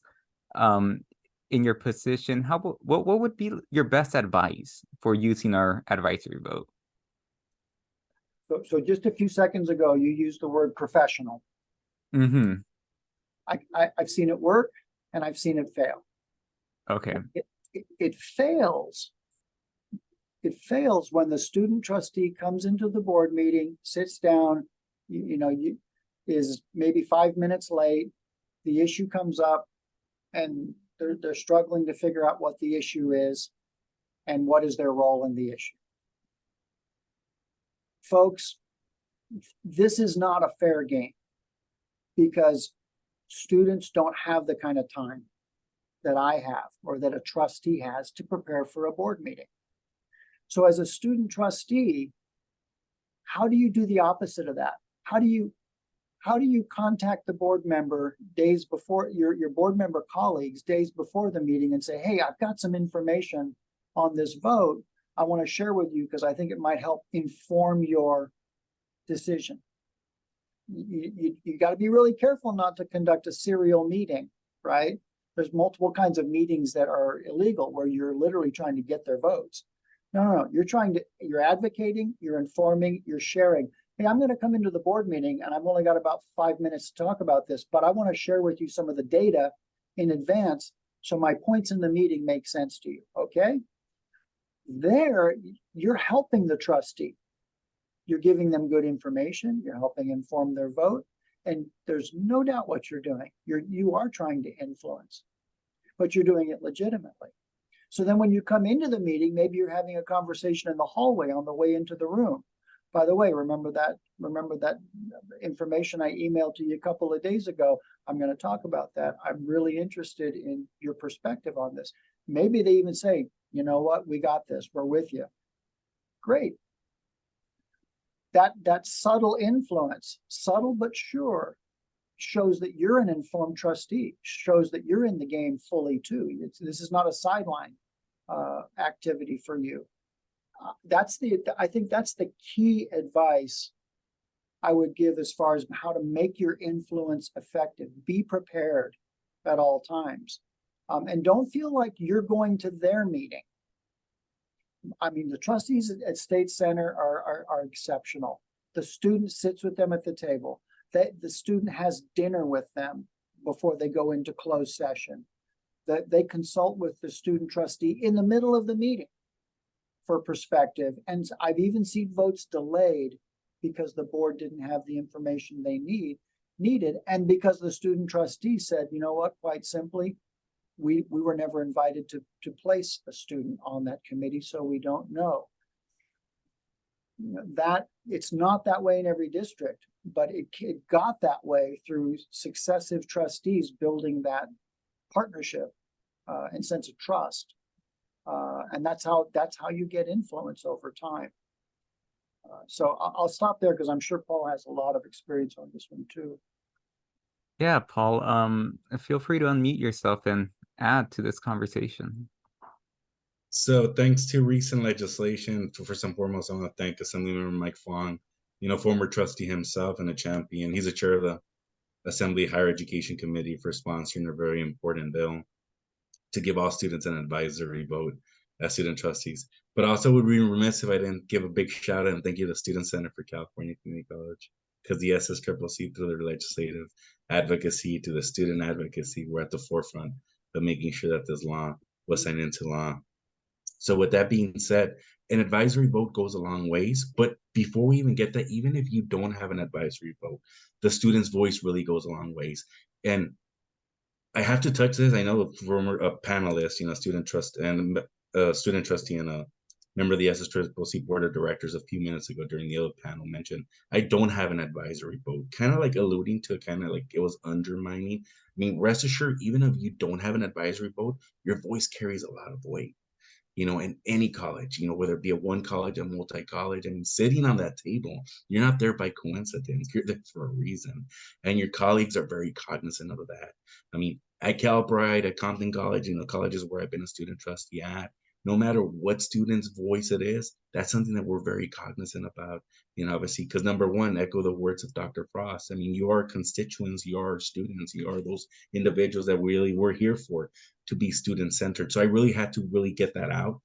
in your position, what would be your best advice for using our advisory vote? So just a few seconds ago, you used the word professional. Mm-hmm. I've seen it work and I've seen it fail. Okay. It fails. It fails when the student trustee comes into the board meeting, sits down, is maybe 5 minutes late. The issue comes up and they're struggling to figure out what the issue is and what is their role in the issue. Folks, this is not a fair game, because students don't have the kind of time that I have or that a trustee has to prepare for a board meeting. So as a student trustee, how do you do the opposite of that? How do you contact the board member days before, your board member colleagues days before the meeting, and say, hey, I've got some information on this vote I want to share with you because I think it might help inform your decision. You got to be really careful not to conduct a serial meeting, right? there's multiple kinds of meetings that are illegal where you're literally trying to get their votes. No, you're advocating, you're informing, you're sharing. Hey, I'm going to come into the board meeting and I've only got about 5 minutes to talk about this, but I want to share with you some of the data in advance so my points in the meeting make sense to you, okay? There, you're helping the trustee. You're giving them good information, you're helping inform their vote, and there's no doubt what you're doing. You are trying to influence, but you're doing it legitimately. So then when you come into the meeting, maybe you're having a conversation in the hallway on the way into the room. By the way, remember that information I emailed to you a couple of days ago. I'm going to talk about that. I'm really interested in your perspective on this. Maybe they even say, you know what, we got this, we're with you. Great. That subtle influence, subtle but sure, shows that you're an informed trustee, shows that you're in the game fully too. This is not a sideline activity for you. I think that's the key advice I would give as far as how to make your influence effective. Be prepared at all times. And don't feel like you're going to their meeting. I mean, the trustees at State Center are exceptional. The student sits with them at the table. The student has dinner with them before they go into closed session. That they consult with the student trustee in the middle of the meeting for perspective. And I've even seen votes delayed because the board didn't have the information they needed. And because the student trustee said, you know what, quite simply, we were never invited to place a student on that committee, so we don't know. That it's not that way in every district, but it got that way through successive trustees building that partnership and sense of trust. And that's how you get influence over time. So I'll stop there because I'm sure Paul has a lot of experience on this one too. Yeah, Paul, feel free to unmute yourself and add to this conversation. So thanks to recent legislation, first and foremost, I want to thank Assemblymember Mike Fong, former trustee himself and a champion. He's the chair of the Assembly Higher Education Committee for sponsoring a very important bill to give all students an advisory vote as student trustees. But also would be remiss if I didn't give a big shout out and thank you to the Student Center for California Community College, because the SSCCC through their legislative advocacy to the student advocacy were at the forefront of making sure that this law was signed into law. So with that being said, an advisory vote goes a long ways, but before we even get that, even if you don't have an advisory vote, the student's voice really goes a long ways. And I have to touch this. I know a former panelist, student trustee and a member of the SSCCC Board of Directors a few minutes ago during the other panel mentioned, I don't have an advisory vote, kind of like alluding to kind of like it was undermining. I mean, rest assured, even if you don't have an advisory vote, your voice carries a lot of weight. In any college, whether it be a one college, a multi-college, I mean, sitting on that table, you're not there by coincidence, you're there for a reason. And your colleagues are very cognizant of that. I mean, at Calbride, at Compton College, colleges where I've been a student trustee at, no matter what student's voice it is, that's something that we're very cognizant about, obviously, because number one, echo the words of Dr. Frost. I mean, you are constituents, you are students, you are those individuals that really we're here for, to be student-centered. So I really had to really get that out,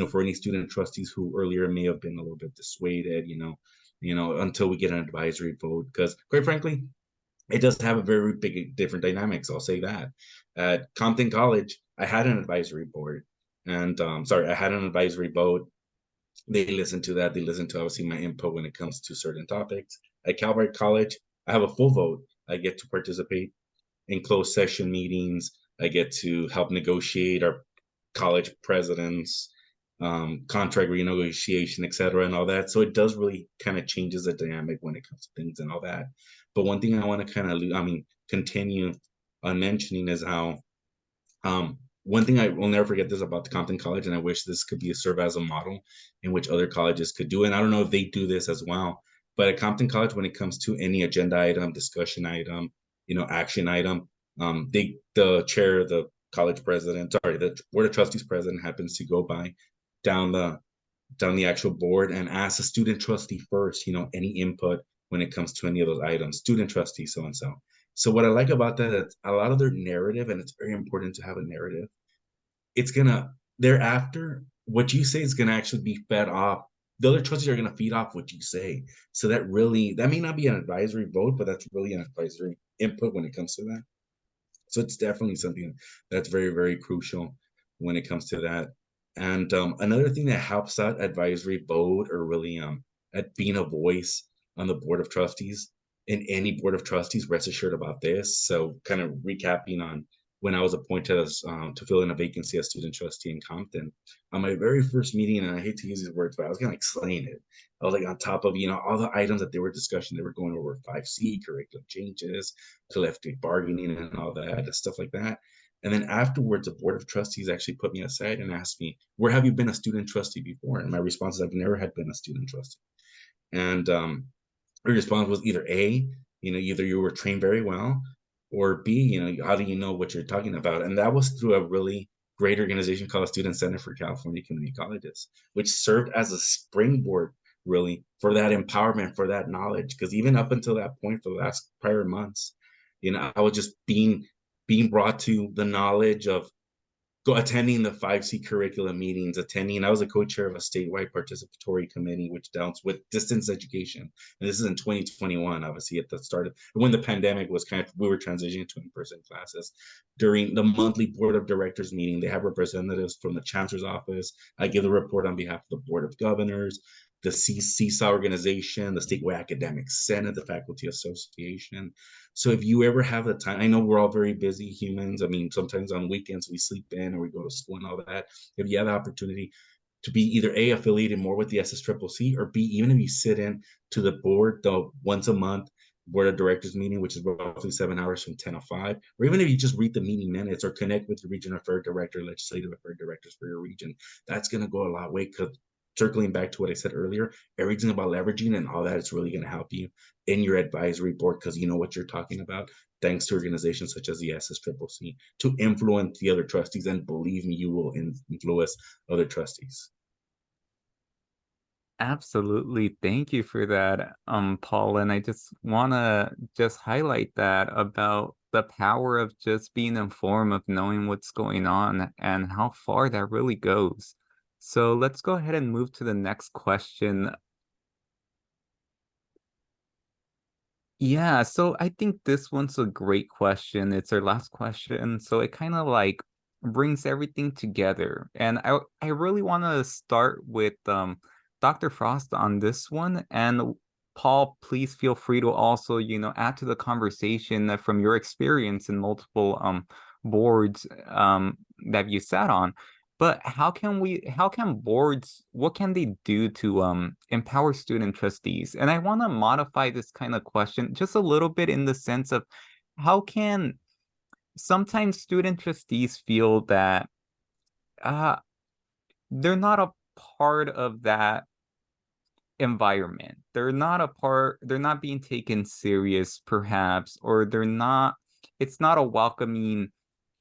for any student trustees who earlier may have been a little bit dissuaded, until we get an advisory vote, because quite frankly, it does have a very big different dynamics. I'll say that. At Compton College, I had an advisory board. And I had an advisory vote. They listened to that. They listened to obviously my input when it comes to certain topics. At Calvert College, I have a full vote. I get to participate in closed session meetings. I get to help negotiate our college presidents, contract renegotiation, et cetera, and all that. So it does really kind of changes the dynamic when it comes to things and all that. But one thing I want to kind of, continue on mentioning is how, one thing I will never forget this about the Compton College, and I wish this could serve as a model in which other colleges could do. And I don't know if they do this as well, but at Compton College, when it comes to any agenda item, discussion item, action item, the chair, the college president, the Board of Trustees president happens to go by down the actual board and ask the student trustee first, any input when it comes to any of those items, student trustee so-and-so. So what I like about that is a lot of their narrative, and it's very important to have a narrative. It's gonna thereafter what you say is gonna actually be fed off. The other trustees are gonna feed off what you say. So that may not be an advisory vote, but that's really an advisory input when it comes to that. So it's definitely something that's very, very crucial when it comes to that. And another thing that helps out advisory vote, or really at being a voice on the board of trustees, in any board of trustees, rest assured about this. So kind of recapping on when I was appointed as to fill in a vacancy as student trustee in Compton, on my very first meeting, and I hate to use these words, but I was kind of like slaying it. I was like on top of, all the items that they were discussing. They were going over 5C, curriculum changes, collective bargaining and all that, stuff like that. And then afterwards, the board of trustees actually put me aside and asked me, where have you been a student trustee before? And my response is, I've never had been a student trustee. And the response was either A, either you were trained very well, or B, how do you know what you're talking about? And that was through a really great organization called Student Center for California Community Colleges, which served as a springboard really for that empowerment, for that knowledge. Because even up until that point, for the last prior months, I was just being brought to the knowledge of attending the 5C curriculum meetings, I was a co-chair of a statewide participatory committee, which dealt with distance education. And this is in 2021, obviously at the start of when the pandemic was we were transitioning to in-person classes. During the monthly board of directors meeting, they have representatives from the chancellor's office. I give the report on behalf of the board of governors, the CSA organization, the statewide academic senate, the faculty association. So if you ever have the time, I know we're all very busy humans. I mean, sometimes on weekends we sleep in or we go to school and all that. If you have the opportunity to be either A, affiliated more with the SSCCC, or B, even if you sit in to the board, the once a month board of directors meeting, which is roughly 7 hours from 10 to 5, or even if you just read the meeting minutes or connect with the regional affairs director, legislative affairs directors for your region, that's going to go a long way. Because circling back to what I said earlier, everything about leveraging and all that is really going to help you in your advisory board, because you know what you're talking about, thanks to organizations such as the SSCCC, to influence the other trustees. And believe me, you will influence other trustees. Absolutely. Thank you for that, Paul. And I just want to highlight that about the power of just being informed, of knowing what's going on and how far that really goes. So let's go ahead and move to the next question. Yeah, so I think this one's a great question. It's our last question. So it kind of like brings everything together. And I really want to start with Dr. Frost on this one. And Paul, please feel free to also, add to the conversation from your experience in multiple boards that you sat on. But how can boards, what can they do to empower student trustees? And I want to modify this kind of question just a little bit in the sense of how can sometimes student trustees feel that they're not a part of that environment. They're not being taken serious, perhaps, or it's not a welcoming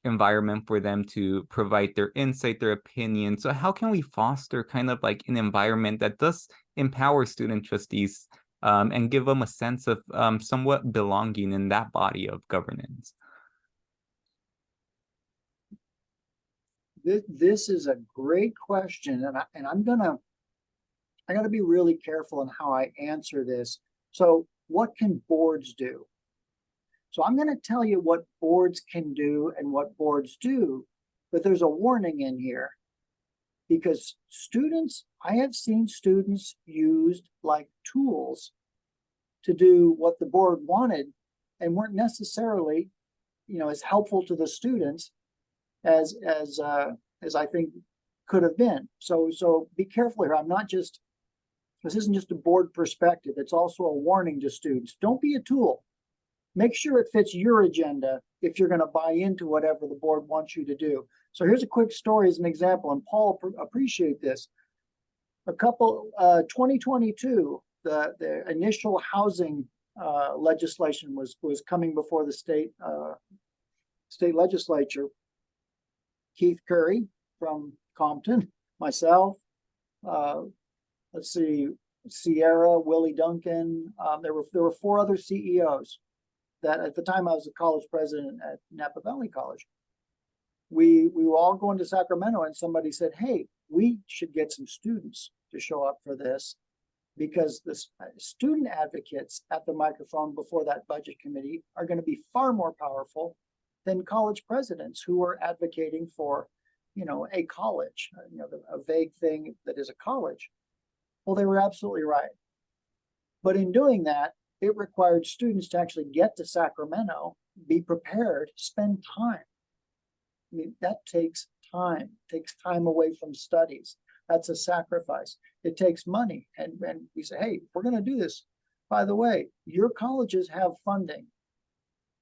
environment for them to provide their insight, their opinion. So how can we foster kind of like an environment that does empower student trustees and give them a sense of somewhat belonging in that body of governance? This is a great question, and I got to be really careful in how I answer this. So what can boards do? So I'm going to tell you what boards can do and what boards do, but there's a warning in here, because I have seen students used like tools to do what the board wanted and weren't necessarily, as helpful to the students as I think could have been. So be careful here. This isn't just a board perspective. It's also a warning to students. Don't be a tool. Make sure it fits your agenda if you're going to buy into whatever the board wants you to do. So here's a quick story as an example, and Paul appreciate this. 2022, the initial housing legislation was coming before the state legislature. Keith Curry from Compton, myself, let's see, Sierra, Willie Duncan. There were 4 other CEOs. that at the time I was a college president at Napa Valley College. We were all going to Sacramento, and somebody said, hey, we should get some students to show up for this, because the student advocates at the microphone before that budget committee are going to be far more powerful than college presidents who are advocating for, a college, a vague thing that is a college. Well, they were absolutely right. But in doing that, it required students to actually get to Sacramento, be prepared, spend time. I mean, that takes time away from studies. That's a sacrifice. It takes money. And we say, hey, we're going to do this. By the way, your colleges have funding.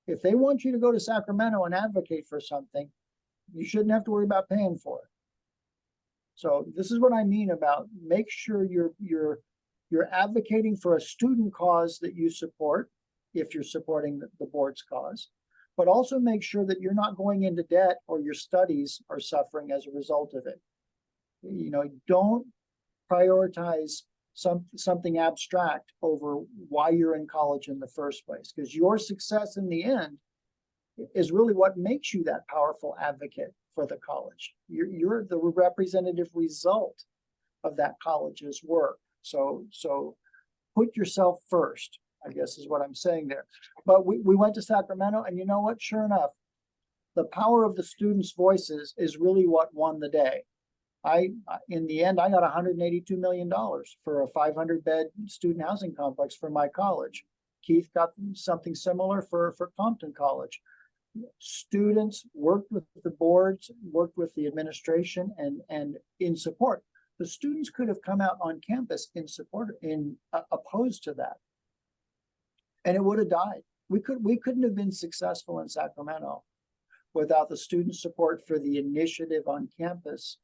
If they want you to go to Sacramento and advocate for something, you shouldn't have to worry about paying for it. So this is what I mean about make sure you're advocating for a student cause that you support, if you're supporting the board's cause, but also make sure that you're not going into debt or your studies are suffering as a result of it. Don't prioritize something abstract over why you're in college in the first place, because your success in the end is really what makes you that powerful advocate for the college. You're the representative result of that college's work. So put yourself first, I guess is what I'm saying there. But we went to Sacramento, and you know what? Sure enough, the power of the students' voices is really what won the day. In the end, I got $182 million for a 500-bed student housing complex for my college. Keith got something similar for Compton College. Students worked with the boards, worked with the administration, and in support. The students could have come out on campus in support, opposed to that, and it would have died. We couldn't have been successful in Sacramento without the student support for the initiative on campus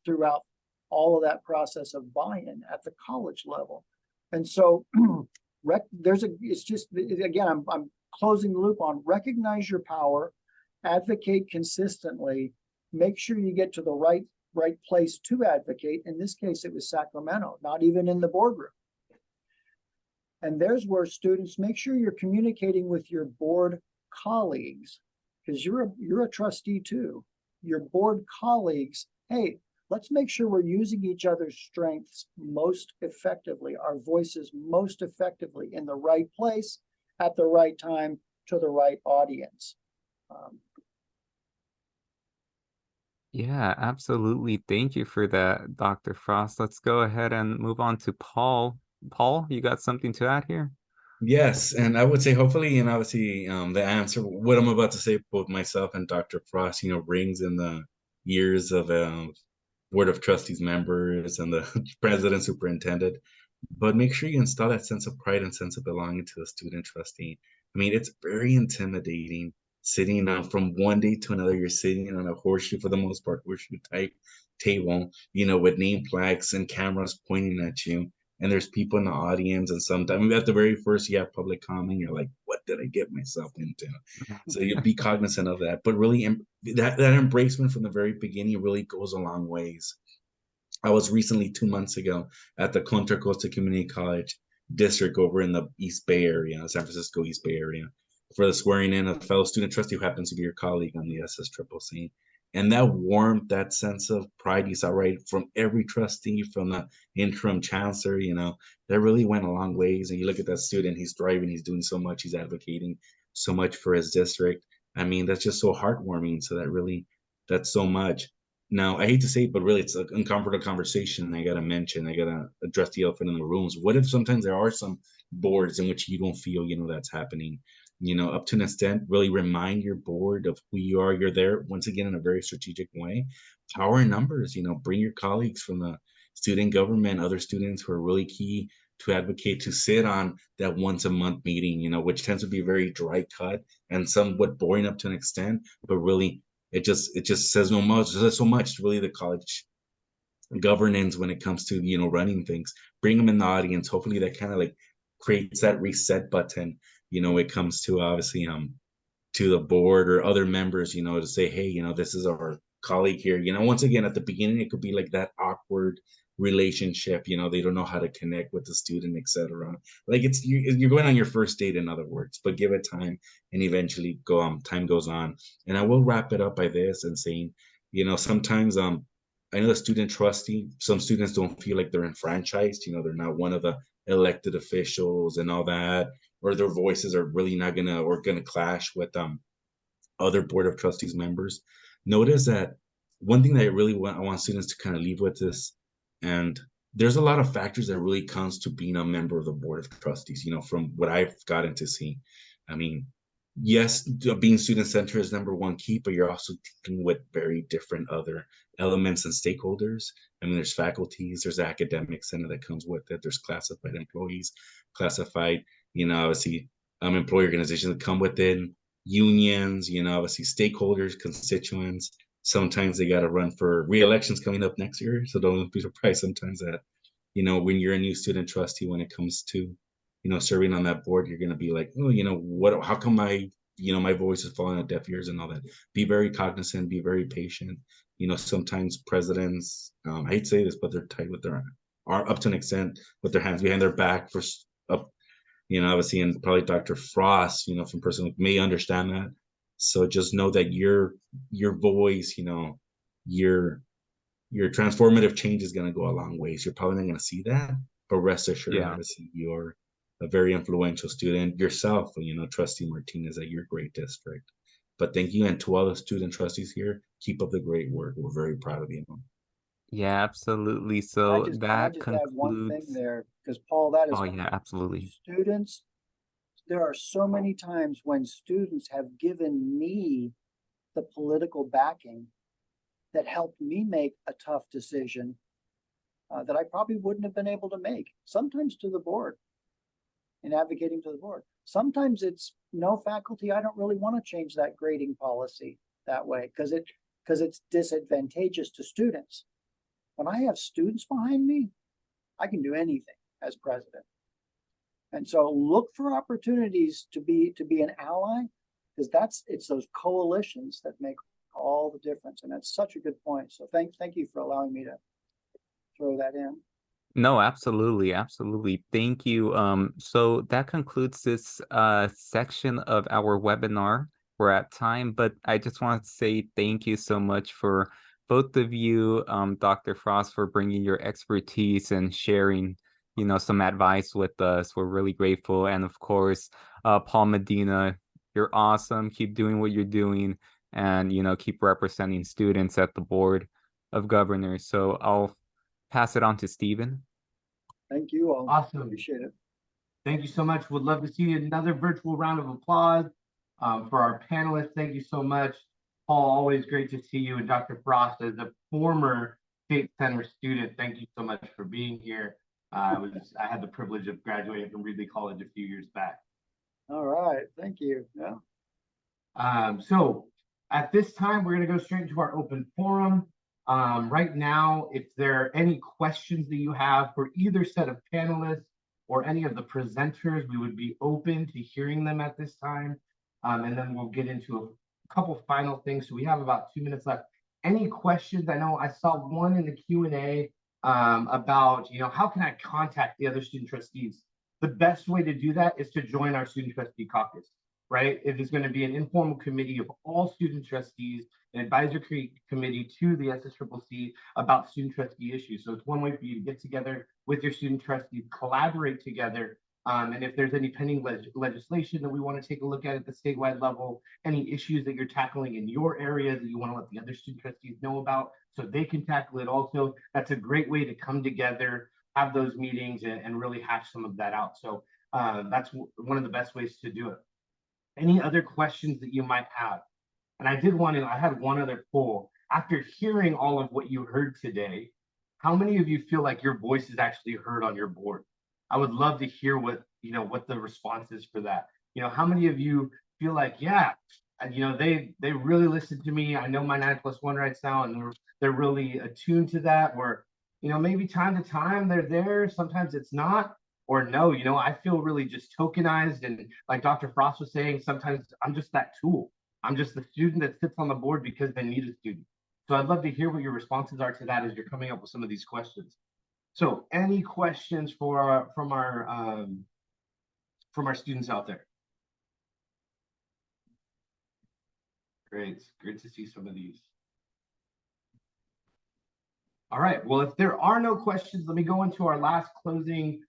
throughout all of that process of buy-in at the college level. And so I'm closing the loop on recognize your power, advocate consistently, make sure you get to the right place to advocate. In this case, it was Sacramento, not even in the boardroom. And there's where students, make sure you're communicating with your board colleagues, because you're a trustee too. Your board colleagues, hey, let's make sure we're using each other's strengths most effectively, our voices most effectively in the right place, at the right time, to the right audience. Yeah, absolutely. Thank you for that, Dr. Frost. Let's go ahead and move on to Paul. Paul, you got something to add here? Yes, and I would say hopefully, and obviously, the answer, what I'm about to say, both myself and Dr. Frost, rings in the years of Board of Trustees members and the president, superintendent. But make sure you install that sense of pride and sense of belonging to the student trustee. I mean, it's very intimidating sitting from one day to another. You're sitting on a horseshoe, for the most part, horseshoe type table, with name plaques and cameras pointing at you. And there's people in the audience, and sometimes at the very first you have public comment. You're like, what did I get myself into? So you be cognizant of that. But really, that embracement from the very beginning really goes a long ways. I was recently 2 months ago at the Contra Costa Community College district over in the East Bay area, San Francisco East Bay area, for the swearing in of a fellow student trustee who happens to be your colleague on the SSCCC. And that warmth, that sense of pride you saw right from every trustee, from the interim chancellor, that really went a long ways. And you look at that student, he's thriving, he's doing so much, he's advocating so much for his district. I mean, that's just so heartwarming. So that's so much. Now, I hate to say it, but really it's an uncomfortable conversation. I got to address the elephant in the rooms. What if sometimes there are some boards in which you don't feel, that's happening? Up to an extent, really remind your board of who you are. You're there, once again, in a very strategic way. Power in numbers, bring your colleagues from the student government, other students who are really key to advocate, to sit on that once a month meeting, which tends to be very dry cut and somewhat boring up to an extent, but really it just says no much. There's so much really the college governance when it comes to, running things. Bring them in the audience. Hopefully that kind of like creates that reset button. It comes to obviously to the board or other members, to say, hey, this is our colleague here. Once again, at the beginning, it could be like that awkward relationship. They don't know how to connect with the student, etc. Like you're going on your first date, in other words. But give it time, and eventually time goes on. And I will wrap it up by this and saying, sometimes I know the student trustee, some students don't feel like they're enfranchised. They're not one of the elected officials and all that, or their voices are really not gonna clash with other board of trustees members. Notice that one thing that I want students to kind of leave with this, and there's a lot of factors that really comes to being a member of the board of trustees, from what I've gotten to see. I mean, yes, being student centered is number one key, but you're also dealing with very different other elements and stakeholders. I mean, there's faculties, there's academic center that comes with it, there's classified employees, classified, obviously employee organizations that come within, unions, obviously stakeholders, constituents. Sometimes they got to run for re-elections coming up next year. So don't be surprised sometimes that, when you're a new student trustee, when it comes to, serving on that board, you're going to be like, oh, how come my voice is falling on deaf ears and all that. Be very cognizant, be very patient. Sometimes presidents, I hate to say this, but they're tight with are up to an extent with their hands behind their back for obviously, and probably Dr. Frost, from person may understand that. So just know that your voice, your transformative change is going to go a long ways. You're probably not going to see that, but rest assured, obviously, you're a very influential student yourself, Trustee Martinez at your great district. But thank you, and to all the student trustees here, keep up the great work. We're very proud of you. Yeah, absolutely. So I that just add one thing concludes. there, because Paul, that is Oh yeah, absolutely. students. There are so many times when students have given me the political backing that helped me make a tough decision that I probably wouldn't have been able to make, sometimes to the board, in advocating to the board. Sometimes it's, faculty, I don't really want to change that grading policy that way because it's disadvantageous to students. When I have students behind me, I can do anything as president. And so look for opportunities to be an ally, because it's those coalitions that make all the difference. And that's such a good point. So thank you for allowing me to throw that in. No, absolutely, absolutely. Thank you. So that concludes this section of our webinar. We're at time, but I just want to say thank you so much for both of you, Dr. Frost, for bringing your expertise and sharing, some advice with us. We're really grateful. And of course, Paul Medina, you're awesome. Keep doing what you're doing and, keep representing students at the Board of Governors. So I'll pass it on to Stephen. Thank you all. Awesome. Appreciate it. Thank you so much. Would love to see another virtual round of applause for our panelists. Thank you so much. Paul, always great to see you. And Dr. Frost, as a former State Center student, thank you so much for being here. I had the privilege of graduating from Reedley College a few years back. All right. Thank you. Yeah. So at this time, we're going to go straight into our open forum. Right now, if there are any questions that you have for either set of panelists or any of the presenters, we would be open to hearing them at this time. And then we'll get into a couple final things. So we have about 2 minutes left. Any questions? I know I saw one in the Q&A about, how can I contact the other student trustees? The best way to do that is to join our student trustee caucus, right? It is going to be an informal committee of all student trustees, an advisory committee to the SSCCC about student trustee issues. So it's one way for you to get together with your student trustees, collaborate together. And if there's any pending legislation that we want to take a look at the statewide level, any issues that you're tackling in your area that you want to let the other student trustees know about so they can tackle it also, that's a great way to come together, have those meetings and really hash some of that out. So that's one of the best ways to do it. Any other questions that you might have? And I had one other poll. After hearing all of what you heard today, how many of you feel like your voice is actually heard on your board? I would love to hear what the response is for that. How many of you feel like, yeah, they really listened to me. I know my 9+1 rights now, and they're really attuned to that. Or, maybe time to time they're there. Sometimes it's not. Or no, I feel really just tokenized. And like Dr. Frost was saying, sometimes I'm just that tool. I'm just the student that sits on the board because they need a student. So I'd love to hear what your responses are to that as you're coming up with some of these questions. So any questions for from our students out there? Great, great to see some of these. All right, well, if there are no questions, let me go into our last closing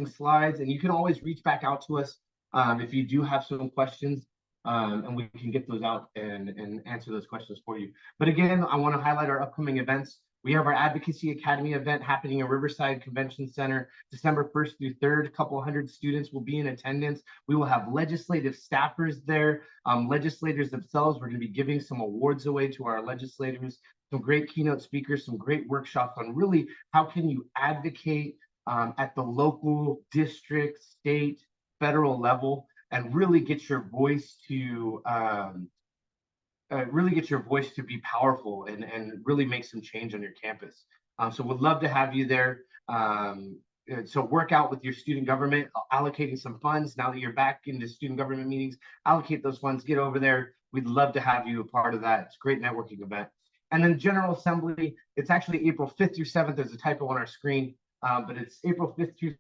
slides, and you can always reach back out to us if you do have some questions, and we can get those out and answer those questions for you. But again, I want to highlight our upcoming events. We have our Advocacy Academy event happening in Riverside Convention Center, December 1st through 3rd. A couple hundred students will be in attendance. We will have legislative staffers there, legislators themselves. We're going to be giving some awards away to our legislators, some great keynote speakers, some great workshops on really how can you advocate at the local, district, state, federal level, and really get your voice to be powerful and really make some change on your campus. So we'd love to have you there. So work out with your student government, allocating some funds. Now that you're back into student government meetings, allocate those funds, get over there. We'd love to have you a part of that. It's a great networking event. And then General Assembly, it's actually April 5th through 7th. There's a typo on our screen, but it's April 5th through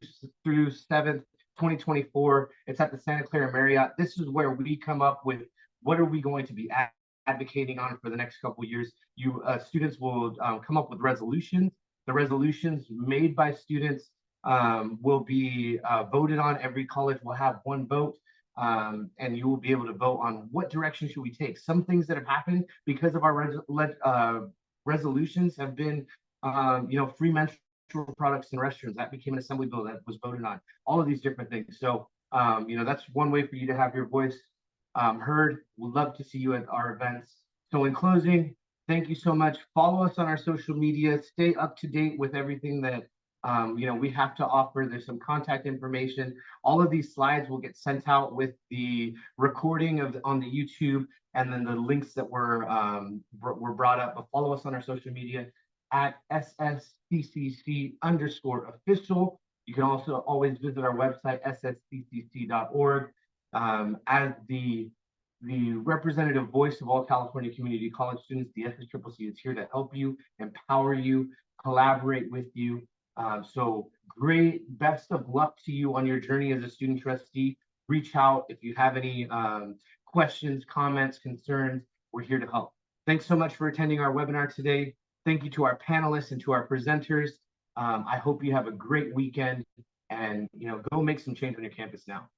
7th, 2024. It's at the Santa Clara Marriott. This is where we come up with what are we going to be advocating on for the next couple of years. You students will come up with resolutions. The resolutions made by students will be voted on. Every college will have one vote, and you will be able to vote on what direction should we take. Some things that have happened because of our resolutions have been, free menstrual products in restrooms. That became an assembly bill that was voted on. All of these different things. So, that's one way for you to have your voice heard. We'd love to see you at our events. So in closing, thank you so much. Follow us on our social media. Stay up to date with everything that we have to offer. There's some contact information. All of these slides will get sent out with the recording on the YouTube, and then the links that were brought up. But follow us on our social media at ssccc_official. You can also always visit our website, ssccc.org. As the representative voice of all California community college students, the SSCCC is here to help you, empower you, collaborate with you. So great, best of luck to you on your journey as a student trustee. Reach out if you have any questions, comments, concerns. We're here to help. Thanks so much for attending our webinar today. Thank you to our panelists and to our presenters. I hope you have a great weekend, and go make some change on your campus now.